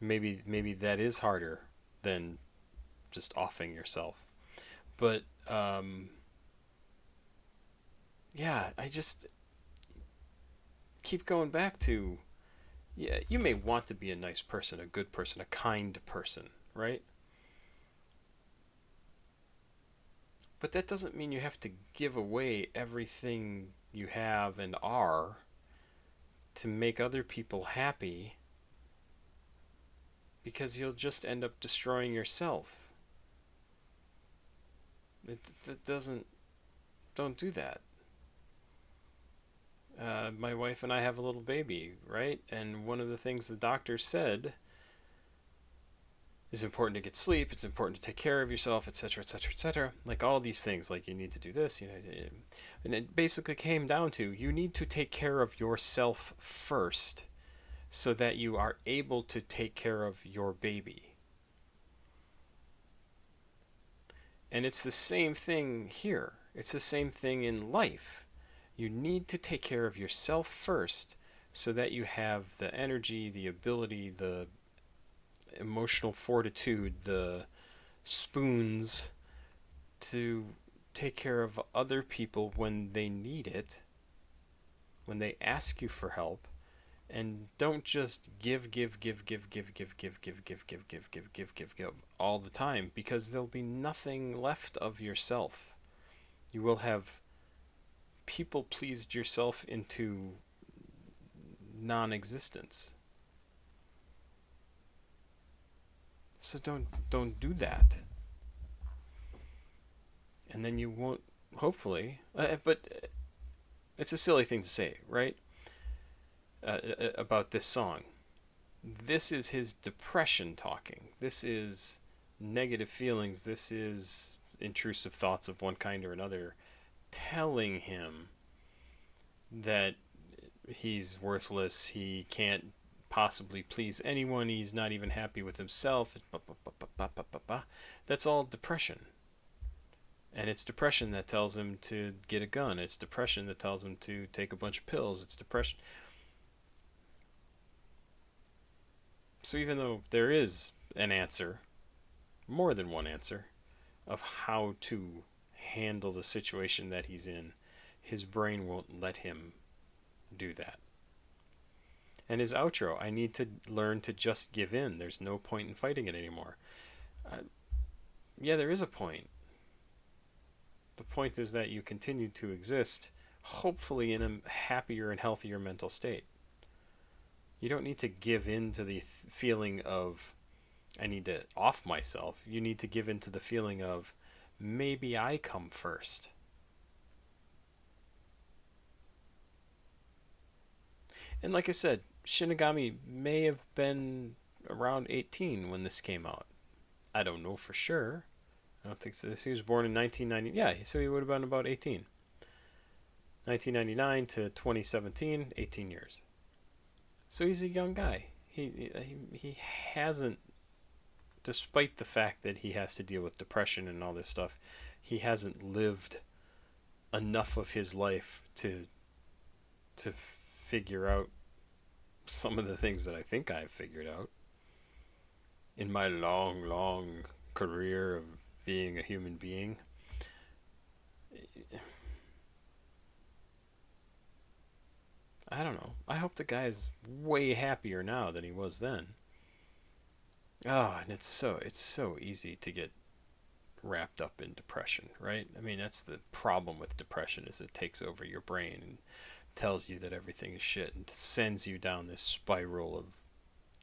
Maybe that is harder than just offing yourself. But yeah, I just keep going back to, yeah, you may want to be a nice person, a good person, a kind person, right? But that doesn't mean you have to give away everything you have and are to make other people happy, because you'll just end up destroying yourself. It doesn't, don't do that. My wife and I have a little baby, right? And one of the things the doctor said It's important to get sleep. It's important to take care of yourself, etc., etc., etc. Like all these things, like you need to do this, and it basically came down to you need to take care of yourself first, so that you are able to take care of your baby. And it's the same thing here. It's the same thing in life. You need to take care of yourself first, so that you have the energy, the ability, the emotional fortitude, the spoons to take care of other people when they need it, when they ask you for help, and don't just give all the time, because there'll be nothing left of yourself. You will have people pleased yourself into non-existence. So don't do that. And then you won't, hopefully, but it's a silly thing to say, right? About this song. This is his depression talking. This is negative feelings. This is intrusive thoughts of one kind or another telling him that he's worthless, he can't possibly please anyone, he's not even happy with himself. That's all depression. And it's depression that tells him to get a gun. It's depression that tells him to take a bunch of pills. It's depression. So even though there is an answer, more than one answer, of how to handle the situation that he's in, his brain won't let him do that. And his outro, I need to learn to just give in. There's no point in fighting it anymore. Yeah, there is a point. The point is that you continue to exist, hopefully in a happier and healthier mental state. You don't need to give in to the feeling of, I need to off myself. You need to give in to the feeling of, maybe I come first. And like I said, Shinigami may have been around 18 when this came out. I don't know for sure. I don't think so. He was born in 1990. Yeah, so he would have been about 18. 1999 to 2017, 18 years. So he's a young guy. He hasn't, despite the fact that he has to deal with depression and all this stuff, he hasn't lived enough of his life to figure out some of the things that I think I've figured out in my long, long career of being a human being. I don't know. I hope the guy's way happier now than he was then. Oh, and it's so easy to get wrapped up in depression, right? I mean, that's the problem with depression, is it takes over your brain and tells you that everything is shit and sends you down this spiral of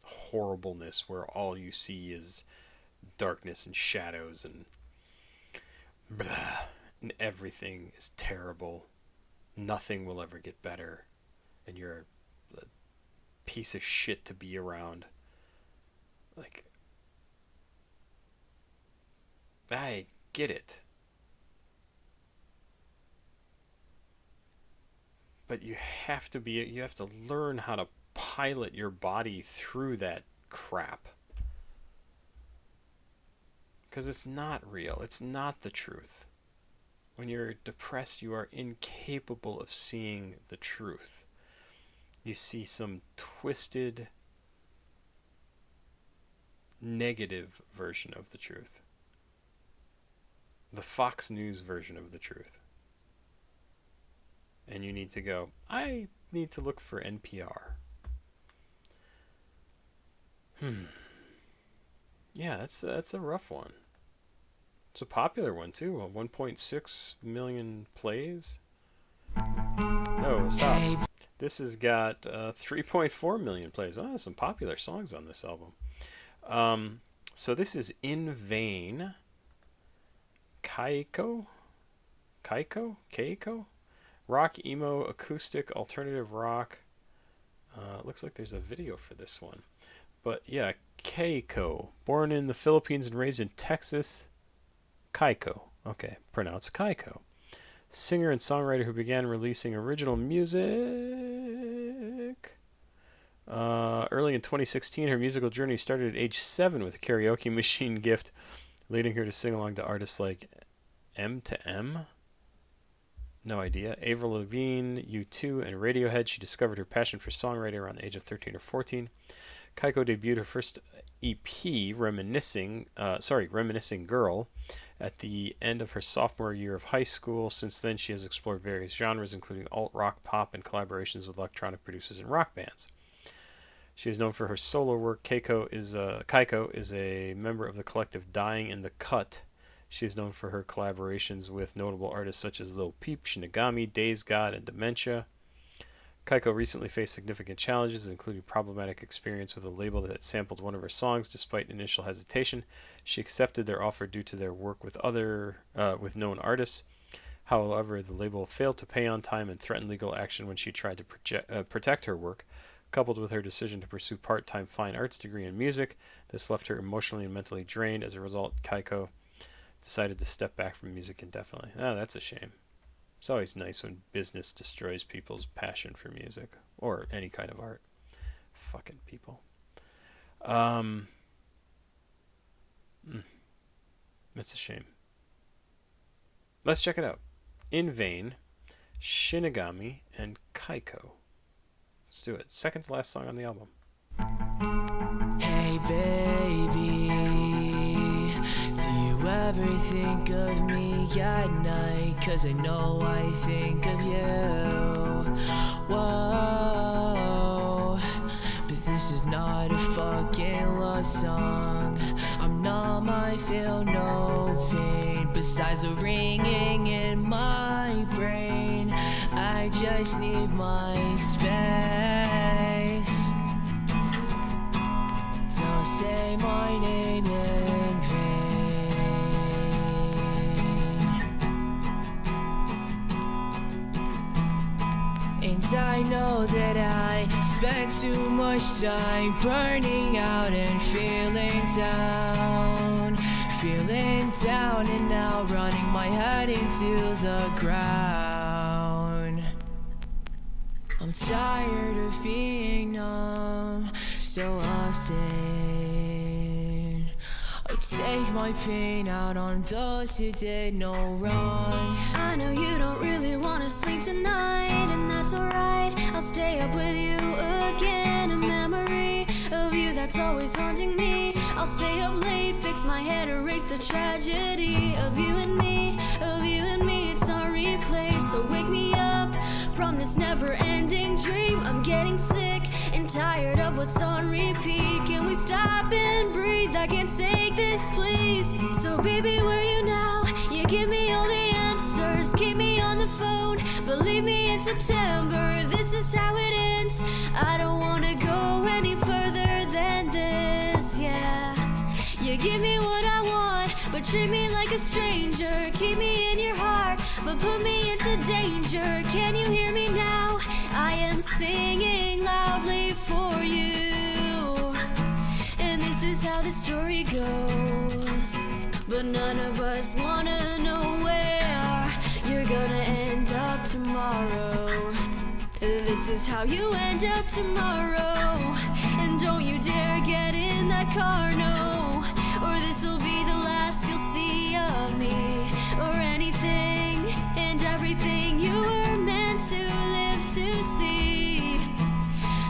horribleness where all you see is darkness and shadows and blah, and everything is terrible. Nothing will ever get better, and you're a piece of shit to be around. Like, I get it. But you have to learn how to pilot your body through that crap. Because it's not real. It's not the truth. When you're depressed, you are incapable of seeing the truth. You see some twisted, negative version of the truth. The Fox News version of the truth. And you need to go, I need to look for NPR. Yeah, that's a rough one. It's a popular one too. 1.6 million plays. No, stop. This has got 3.4 million plays. Oh, there's some popular songs on this album. So this is In Vain. Keiko? Rock, emo, acoustic, alternative rock. It looks like there's a video for this one. But yeah, Keiko. Born in the Philippines and raised in Texas. Keiko. Okay, pronounced Keiko. Singer and songwriter who began releasing original music. Early in 2016, her musical journey started at age 7 with a karaoke machine gift, leading her to sing along to artists like M to M. No idea. Avril Lavigne, U2, and Radiohead. She discovered her passion for songwriting around the age of 13 or 14. Keiko debuted her first EP, Reminiscing Girl, at the end of her sophomore year of high school. Since then, she has explored various genres, including alt-rock, pop, and collaborations with electronic producers and rock bands. She is known for her solo work. Keiko is a member of the collective Dying in the Cut. She is known for her collaborations with notable artists such as Lil Peep, Shinigami, Days God, and Dementia. Keiko recently faced significant challenges, including problematic experience with a label that sampled one of her songs. Despite initial hesitation, she accepted their offer due to their work with with known artists. However, the label failed to pay on time and threatened legal action when she tried to protect her work. Coupled with her decision to pursue part-time fine arts degree in music, this left her emotionally and mentally drained. As a result, Keiko decided to step back from music indefinitely. Oh, that's a shame. It's always nice when business destroys people's passion for music or any kind of art. Fucking people. It's a shame. Let's check it out. In Vain, Shinigami, and Keiko. Let's do it. Second to last song on the album. Hey baby, do you ever think of me at night? 'Cause I know I think of you. Whoa, but this is not a fucking love song. I'm numb, I feel no pain. Besides the ringing in my brain, I just need my space. Don't say my name in vain. And I know that I spent too much time burning out and feeling down. And now running my head into the ground. I'm tired of being numb so often. I take my pain out on those who did no wrong. I know you don't really want to sleep tonight, and that's alright. I'll stay up with you again. A memory of you that's always haunting me. I'll stay up late, fix my head, erase the tragedy of you and me. It's on replay, so wake me up from this never-ending dream. I'm getting sick and tired of what's on repeat. Can we stop and breathe? I can't take this, please. So baby, where are you now? You give me all the answers, keep me on the phone, but leave me in September. This is how it ends. I don't wanna go any further than this, yeah. You give me what I want, but treat me like a stranger. Keep me in your heart, but put me into danger. Can you hear me now? I am singing loudly for you. And this is how the story goes. But none of us wanna know where you're gonna end up tomorrow. This is how you end up tomorrow. And don't you dare get in that car, no, or this'll be the last you'll see of me. Or anything and everything you were meant to live to see.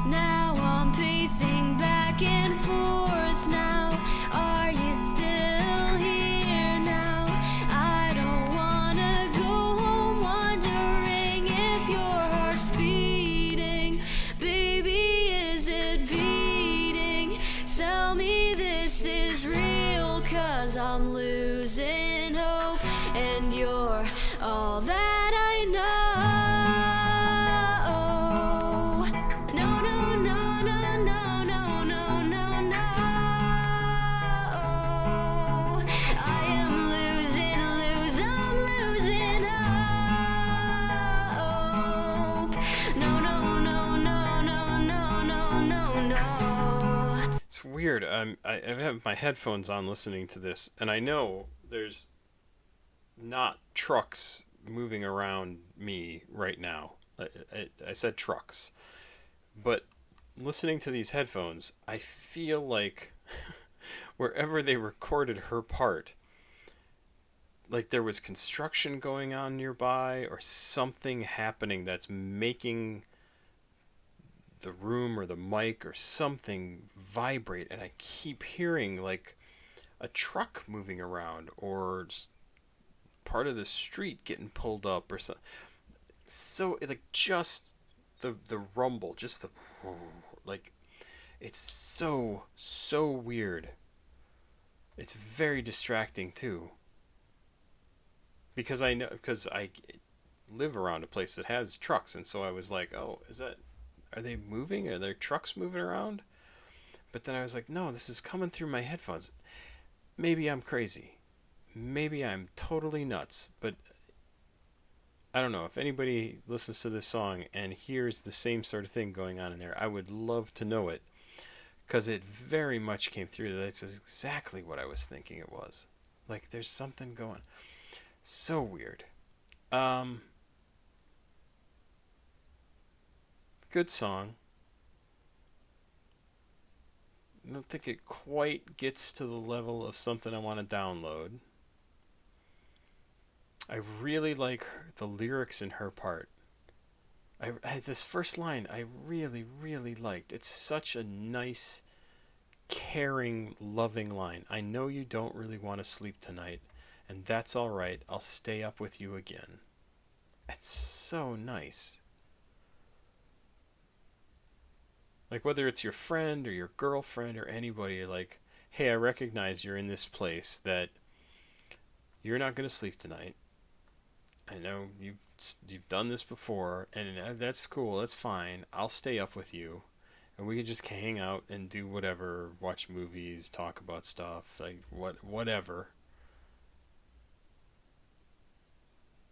Now I'm pacing back and forth now. Are you still here now? I don't wanna go home wondering if your heart's beating. Baby, is it beating? Tell me this is real, 'cause I'm losing hope, and you're all that I know. No, no, no, no, no, no, no, no, no. I am losing hope. No, no, no, no, no, no, no, no, no. It's I have my headphones on listening to this, and I know there's not trucks moving around me right now. I said trucks, but listening to these headphones, I feel like wherever they recorded her part, like there was construction going on nearby or something happening that's making the room or the mic or something vibrate, and I keep hearing like a truck moving around or part of the street getting pulled up or something. So like just the rumble, just the like it's so weird. It's very distracting too. Because I live around a place that has trucks, and so I was like, "Oh, are they moving? Are there trucks moving around?" But then I was like, "No, this is coming through my headphones. Maybe I'm crazy. Maybe I'm totally nuts, but I don't know. If anybody listens to this song and hears the same sort of thing going on in there, I would love to know it, because it very much came through. That's exactly what I was thinking it was. Like there's something going. So weird. Um, Good song. I don't think it quite gets to the level of something I want to download. I really like the lyrics in her part. This first line I really liked. It's such a nice, caring, loving line. I know you don't really want to sleep tonight, and that's all right. I'll stay up with you again. It's so nice. Like whether it's your friend or your girlfriend or anybody, like, hey, I recognize you're in this place that you're not going to sleep tonight. I know you've done this before, and that's cool. That's fine. I'll stay up with you, and we can just hang out and do whatever, watch movies, talk about stuff, like whatever.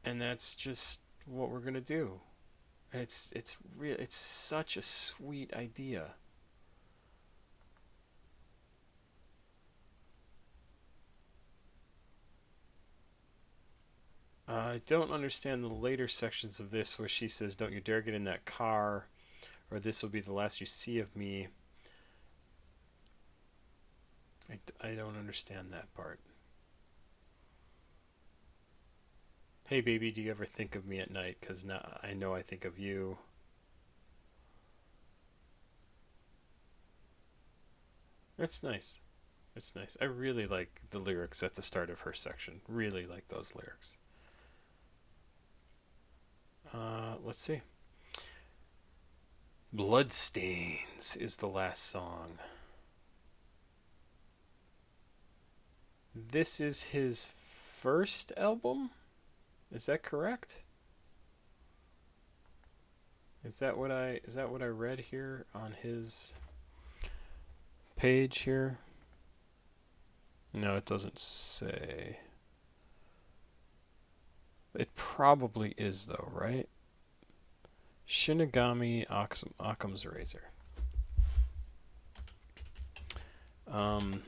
And that's just what we're gonna do. And it's real. It's such a sweet idea. I don't understand the later sections of this where she says, "Don't you dare get in that car, or this will be the last you see of me." I don't understand that part. Hey baby, do you ever think of me at night? 'Cause now I know I think of you. That's nice. It's nice. I really like the lyrics at the start of her section. Really like those lyrics. Let's see. Bloodstains is the last song. This is his first album? Is that correct? Is that what I read here on his page here? No, it doesn't say. It probably is though, right? Shinigami Occam's Razor. Um,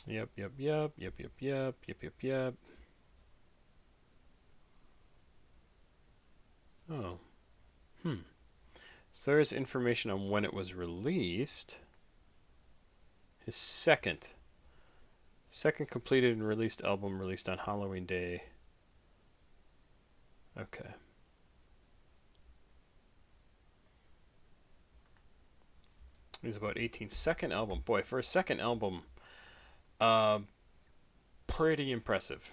yep. Oh. So there's information on when it was released. His second completed and released album, released on Halloween Day. Okay. It was about 18. Second album. Boy, for a second album, pretty impressive.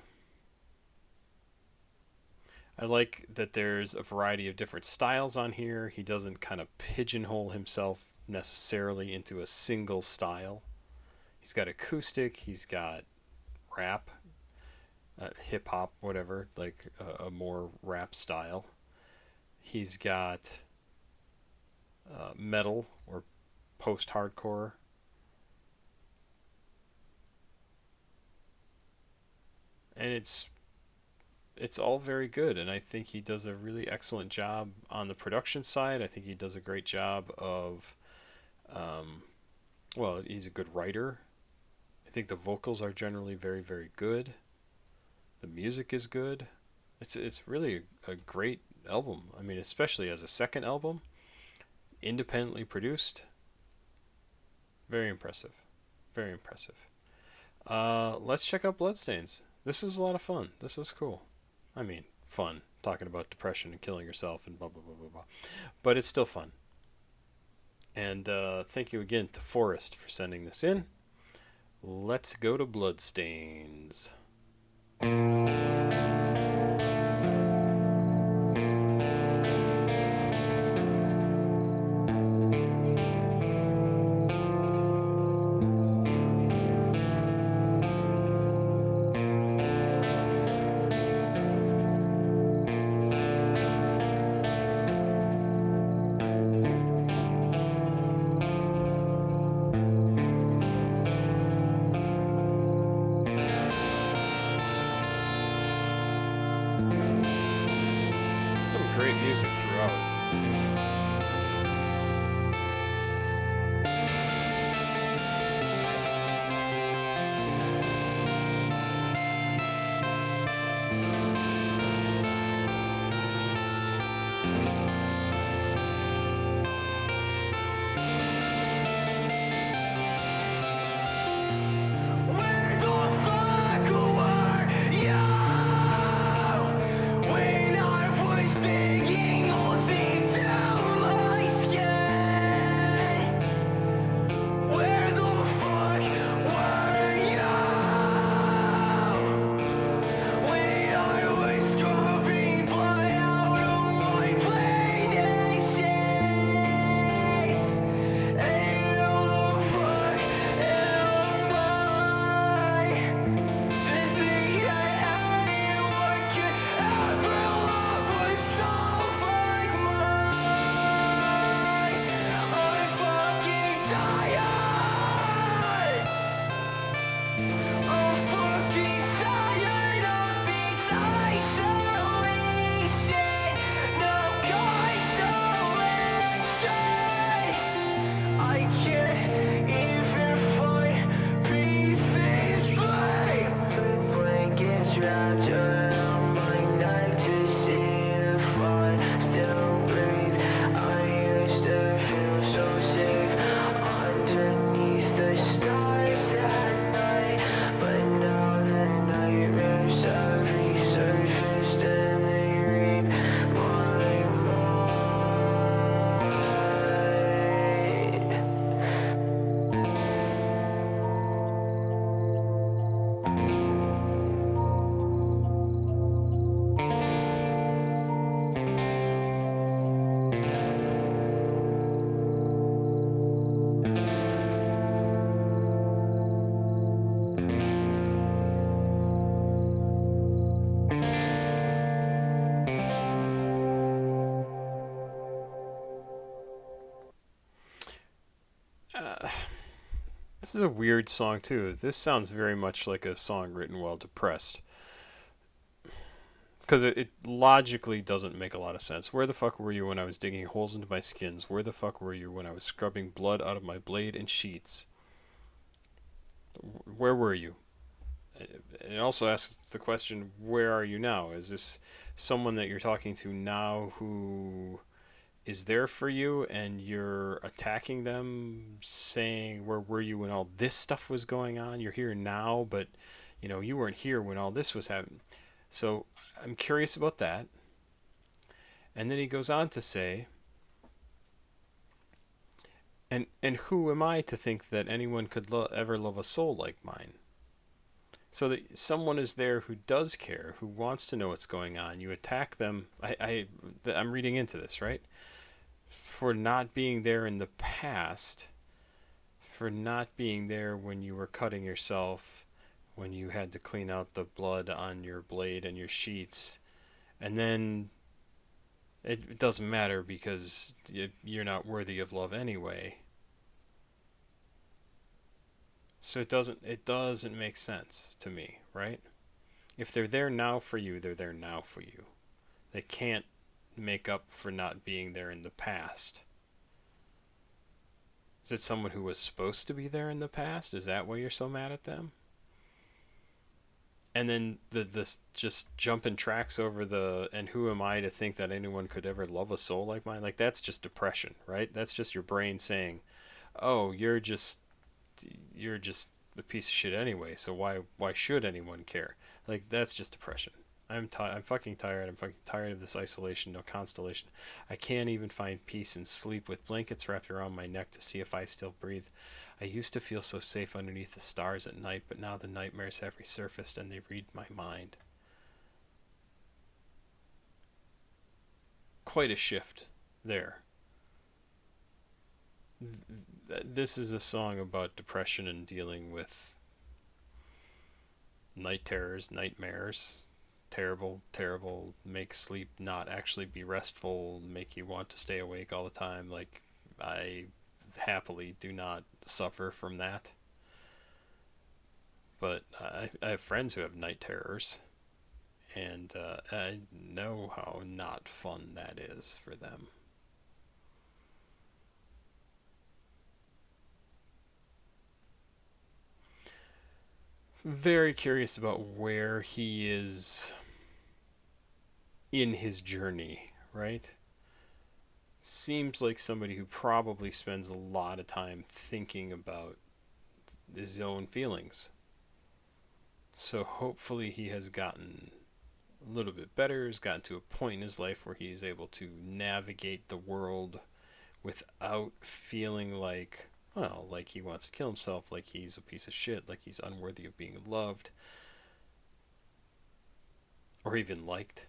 I like that there's a variety of different styles on here. He doesn't kind of pigeonhole himself necessarily into a single style. He's got acoustic, he's got rap, hip hop, whatever, like a more rap style. He's got metal or post hardcore. And it's it's all very good, and I think he does a really excellent job on the production side. I think he does a great job of, um, well, he's a good writer. I think the vocals are generally very, very good. The music is good. It's really a great album. I mean, especially as a second album, independently produced. Very impressive. Very impressive. Let's check out Bloodstains. This was a lot of fun. This was cool. I mean, fun. Talking about depression and killing yourself and blah, blah, blah, blah, blah. But it's still fun. And thank you again to Forrest for sending this in. Let's go to Bloodstains. Some great music throughout. Where the fuck were you when I was digging holes into my skin? Where the fuck were you when I was scrubbing blood out of my plain sheets? And who the fuck am I to think that anyone could ever love a soul like mine? I'm fucking tired. I'm fucking tired of this isolation. No consolation. I can't even find peace in sleep. Blankets wrapped around my neck to see if I still breathe. I used to feel so safe underneath the stars at night, but now the nightmares have resurfaced and they rape my mind. This is a weird song too. This sounds very much like a song written while depressed. Because it logically doesn't make a lot of sense. Where the fuck were you when I was digging holes into my skins? Where the fuck were you when I was scrubbing blood out of my blade and sheets? Where were you? It also asks the question, where are you now? Is this someone that you're talking to now who is there for you and you're attacking them, saying, where were you when all this stuff was going on? You're here now, but you weren't here when all this was happening. So I'm curious about that. And then he goes on to say, and who am I to think that anyone could ever love a soul like mine? So that someone is there who does care, who wants to know what's going on. You attack them. I'm reading into this, right? For not being there in the past, for not being there when you were cutting yourself, when you had to clean out the blood on your blade and your sheets, and then it doesn't matter because you're not worthy of love anyway. So it doesn't make sense to me, right? If they're there now for you, they're there now for you. They can't make up for not being there in the past. Is it someone who was supposed to be there in the past? Is that why you're so mad at them? And then the just jumping tracks over the, and who am I to think that anyone could ever love a soul like mine? Like, that's just depression, right? That's just your brain saying, oh, you're just a piece of shit anyway, so why should anyone care? Like, that's just depression. I'm fucking tired. I'm fucking tired of this isolation, no constellation. I can't even find peace in sleep with blankets wrapped around my neck to see if I still breathe. I used to feel so safe underneath the stars at night, but now the nightmares have resurfaced and they read my mind. Quite a shift there. This is a song about depression and dealing with night terrors, nightmares. Terrible, terrible, make sleep not actually be restful, make you want to stay awake all the time. Like, I happily do not suffer from that. But I have friends who have night terrors, and I know how not fun that is for them. Very curious about where he is in his journey, right? Seems like somebody who probably spends a lot of time thinking about his own feelings. So hopefully he has gotten a little bit better, has gotten to a point in his life where he's able to navigate the world without feeling like, well, like he wants to kill himself, like he's a piece of shit, like he's unworthy of being loved or even liked.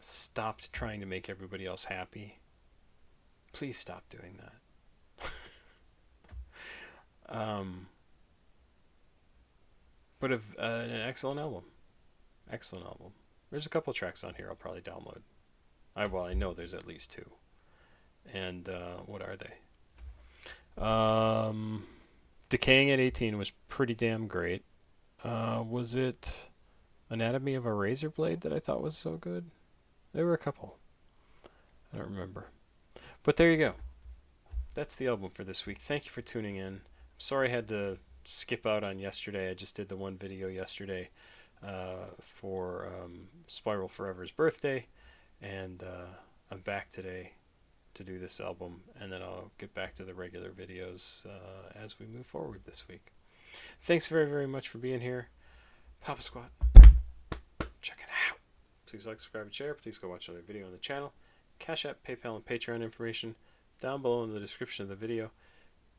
Stopped trying to make everybody else happy. Please stop doing that. But an excellent album. Excellent album. There's a couple tracks on here I'll probably download. I know there's at least two. And what are they? Decaying at 18 was pretty damn great. Was it Anatomy of a Razor Blade that I thought was so good? There were a couple. I don't remember. But there you go. That's the album for this week. Thank you for tuning in. I'm sorry I had to skip out on yesterday. I just did the one video yesterday for Spiral Forever's birthday. And I'm back today to do this album. And then I'll get back to the regular videos as we move forward this week. Thanks very, very much for being here. Papa Squat. Check it out. Please like, subscribe, and share. Please go watch another video on the channel. CashApp, PayPal, and Patreon information down below in the description of the video.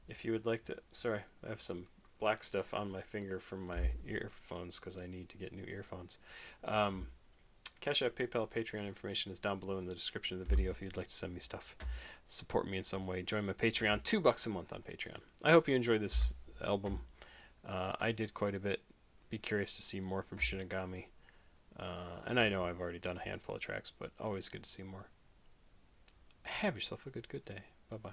If you would like to... Sorry, I have some black stuff on my finger from my earphones because I need to get new earphones. CashApp, PayPal, Patreon information is down below in the description of the video if you'd like to send me stuff. Support me in some way. Join my Patreon. $2 a month on Patreon. I hope you enjoyed this album. I did quite a bit. Be curious to see more from Shinigami. And I know I've already done a handful of tracks, but always good to see more. Have yourself a good day. Bye-bye.